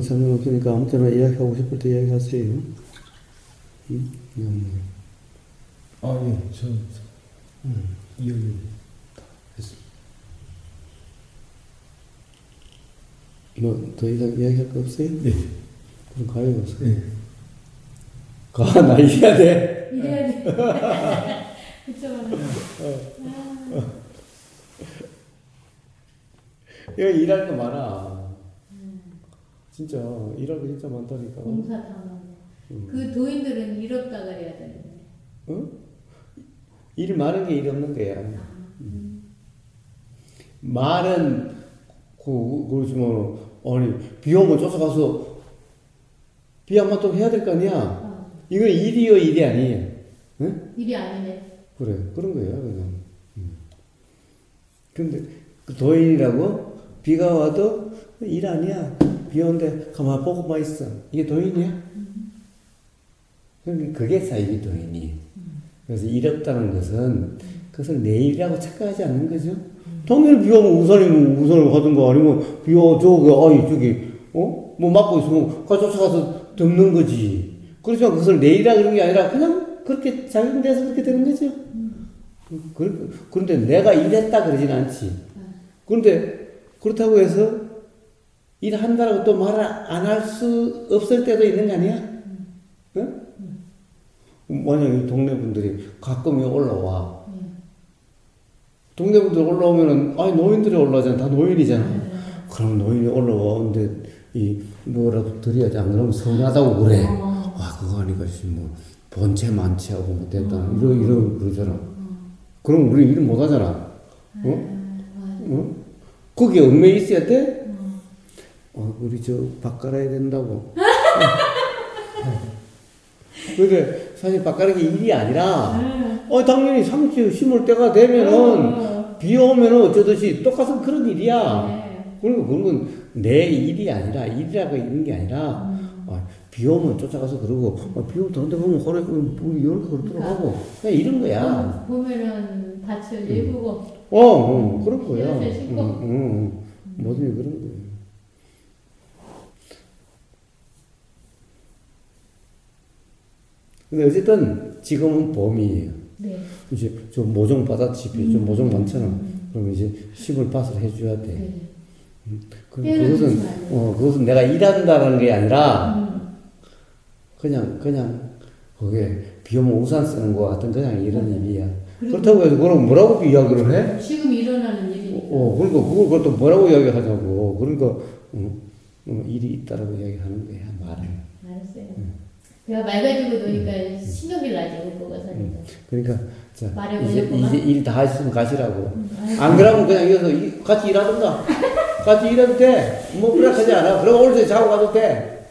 설명 없으니까 아무 때나 이야기하고 싶을 때 이야기하세요. 아, 예, 이야기 했어. 뭐 더 이상 이야기할 거 없어요? 네. 그럼 가요. 네. 가, 나 이래야 돼. 이래야 돼. 그쵸. 이거 일할 거 많아. 진짜 일할 거 진짜 많다니까. 공사 당하고 그 도인들은 일 없다 그래야 되는데. 어? 일 많은 게 일 없는 거야. 말은 그렇지만 아니 비 오면 쫓아가서 비 한 번 또 해야 될 거 아니야. 이건 일이요 일이 아니에요. 응? 일이 아니네. 그래 그런 거야 그냥. 근데 그 도인이라고 비가 와도 일 아니야. 비 오는데 가만 보고만 있어. 이게 도인이야? 그게 사이비 도인이. 그래서 일 없다는 것은 그것을 내 일이라고 착각하지 않는 거죠. 당연히 비 오면 우산을 하든가 아니면 비 와 저기 뭐 막고 있으면 쫓아가서 덮는 거지. 그렇지만 그것을 내 일이라 그런 게 아니라 그냥 그렇게 작용돼서 그렇게 되는 거죠. 그런데 내가 일했다 그러진 않지. 그런데 그렇다고 해서 일한다라고 또 말을 안 할 수 없을 때도 있는 거 아니야? 응? 만약에 동네 분들이 가끔 올라와. 동네 분들 올라오면은, 아니, 노인들이 올라오잖아. 다 노인이잖아. 그럼 노인이 올라오는데, 뭐라도 드려야지. 안 그러면 서운하다고 그래. 아, 그거 아니까, 뭐, 본체 만취하고 뭐 됐다. 이러 그러잖아. 그럼 우리 일 못 하잖아. 어? 거기에 얽매여 있어야 돼? 우리 저 밥 갈아야 된다고. 근데 사실 밭가는 게 일이 아니라, 네. 당연히 상추 심을 때가 되면은, 비 오면은 어쩌듯이 똑같은 그런 일이야. 네. 그리고 그런 건 내 일이 아니라, 일이라고 있는 게 아니라, 비 오면 쫓아가서 그러고, 비 오면 다른 데 가면 허리, 이렇게 들어가고, 그냥 이런 거야. 보면은 밭을 예쁘고 그런 거야. 이렇게 심고. 뭐든지 그런 거야. 근데 어쨌든 지금은 봄이에요. 네. 이제 좀 모종 받아치피, 좀 모종 많잖아. 그럼 이제 심을 밭을 해줘야 돼. 네. 그것은, 조심해야 돼. 그것은 내가 일한다는 게 아니라, 그냥, 거기에 비 오면 우산 쓰는 거 같은 그냥 이런 일이야. 그렇다고 해서 그럼 뭐라고 이야기를 해? 지금 일어나는 일이니까. 그러니까 그걸 또 뭐라고 이야기하냐고. 그러니까, 일이 있다라고 이야기하는 거야, 말을. 알았어요. 내가 말 가지고 노니까 신경질 나지, 오빠가 사니까. 그러니까, 자, 말해 이제 보려고만. 일 다 하셨으면 가시라고. 알았어. 안 그러면 그냥 여기서 같이 일하든가. 같이 일해도 돼. 뭐, 그래 하지 않아. 그럼 오늘 자고 가도 돼.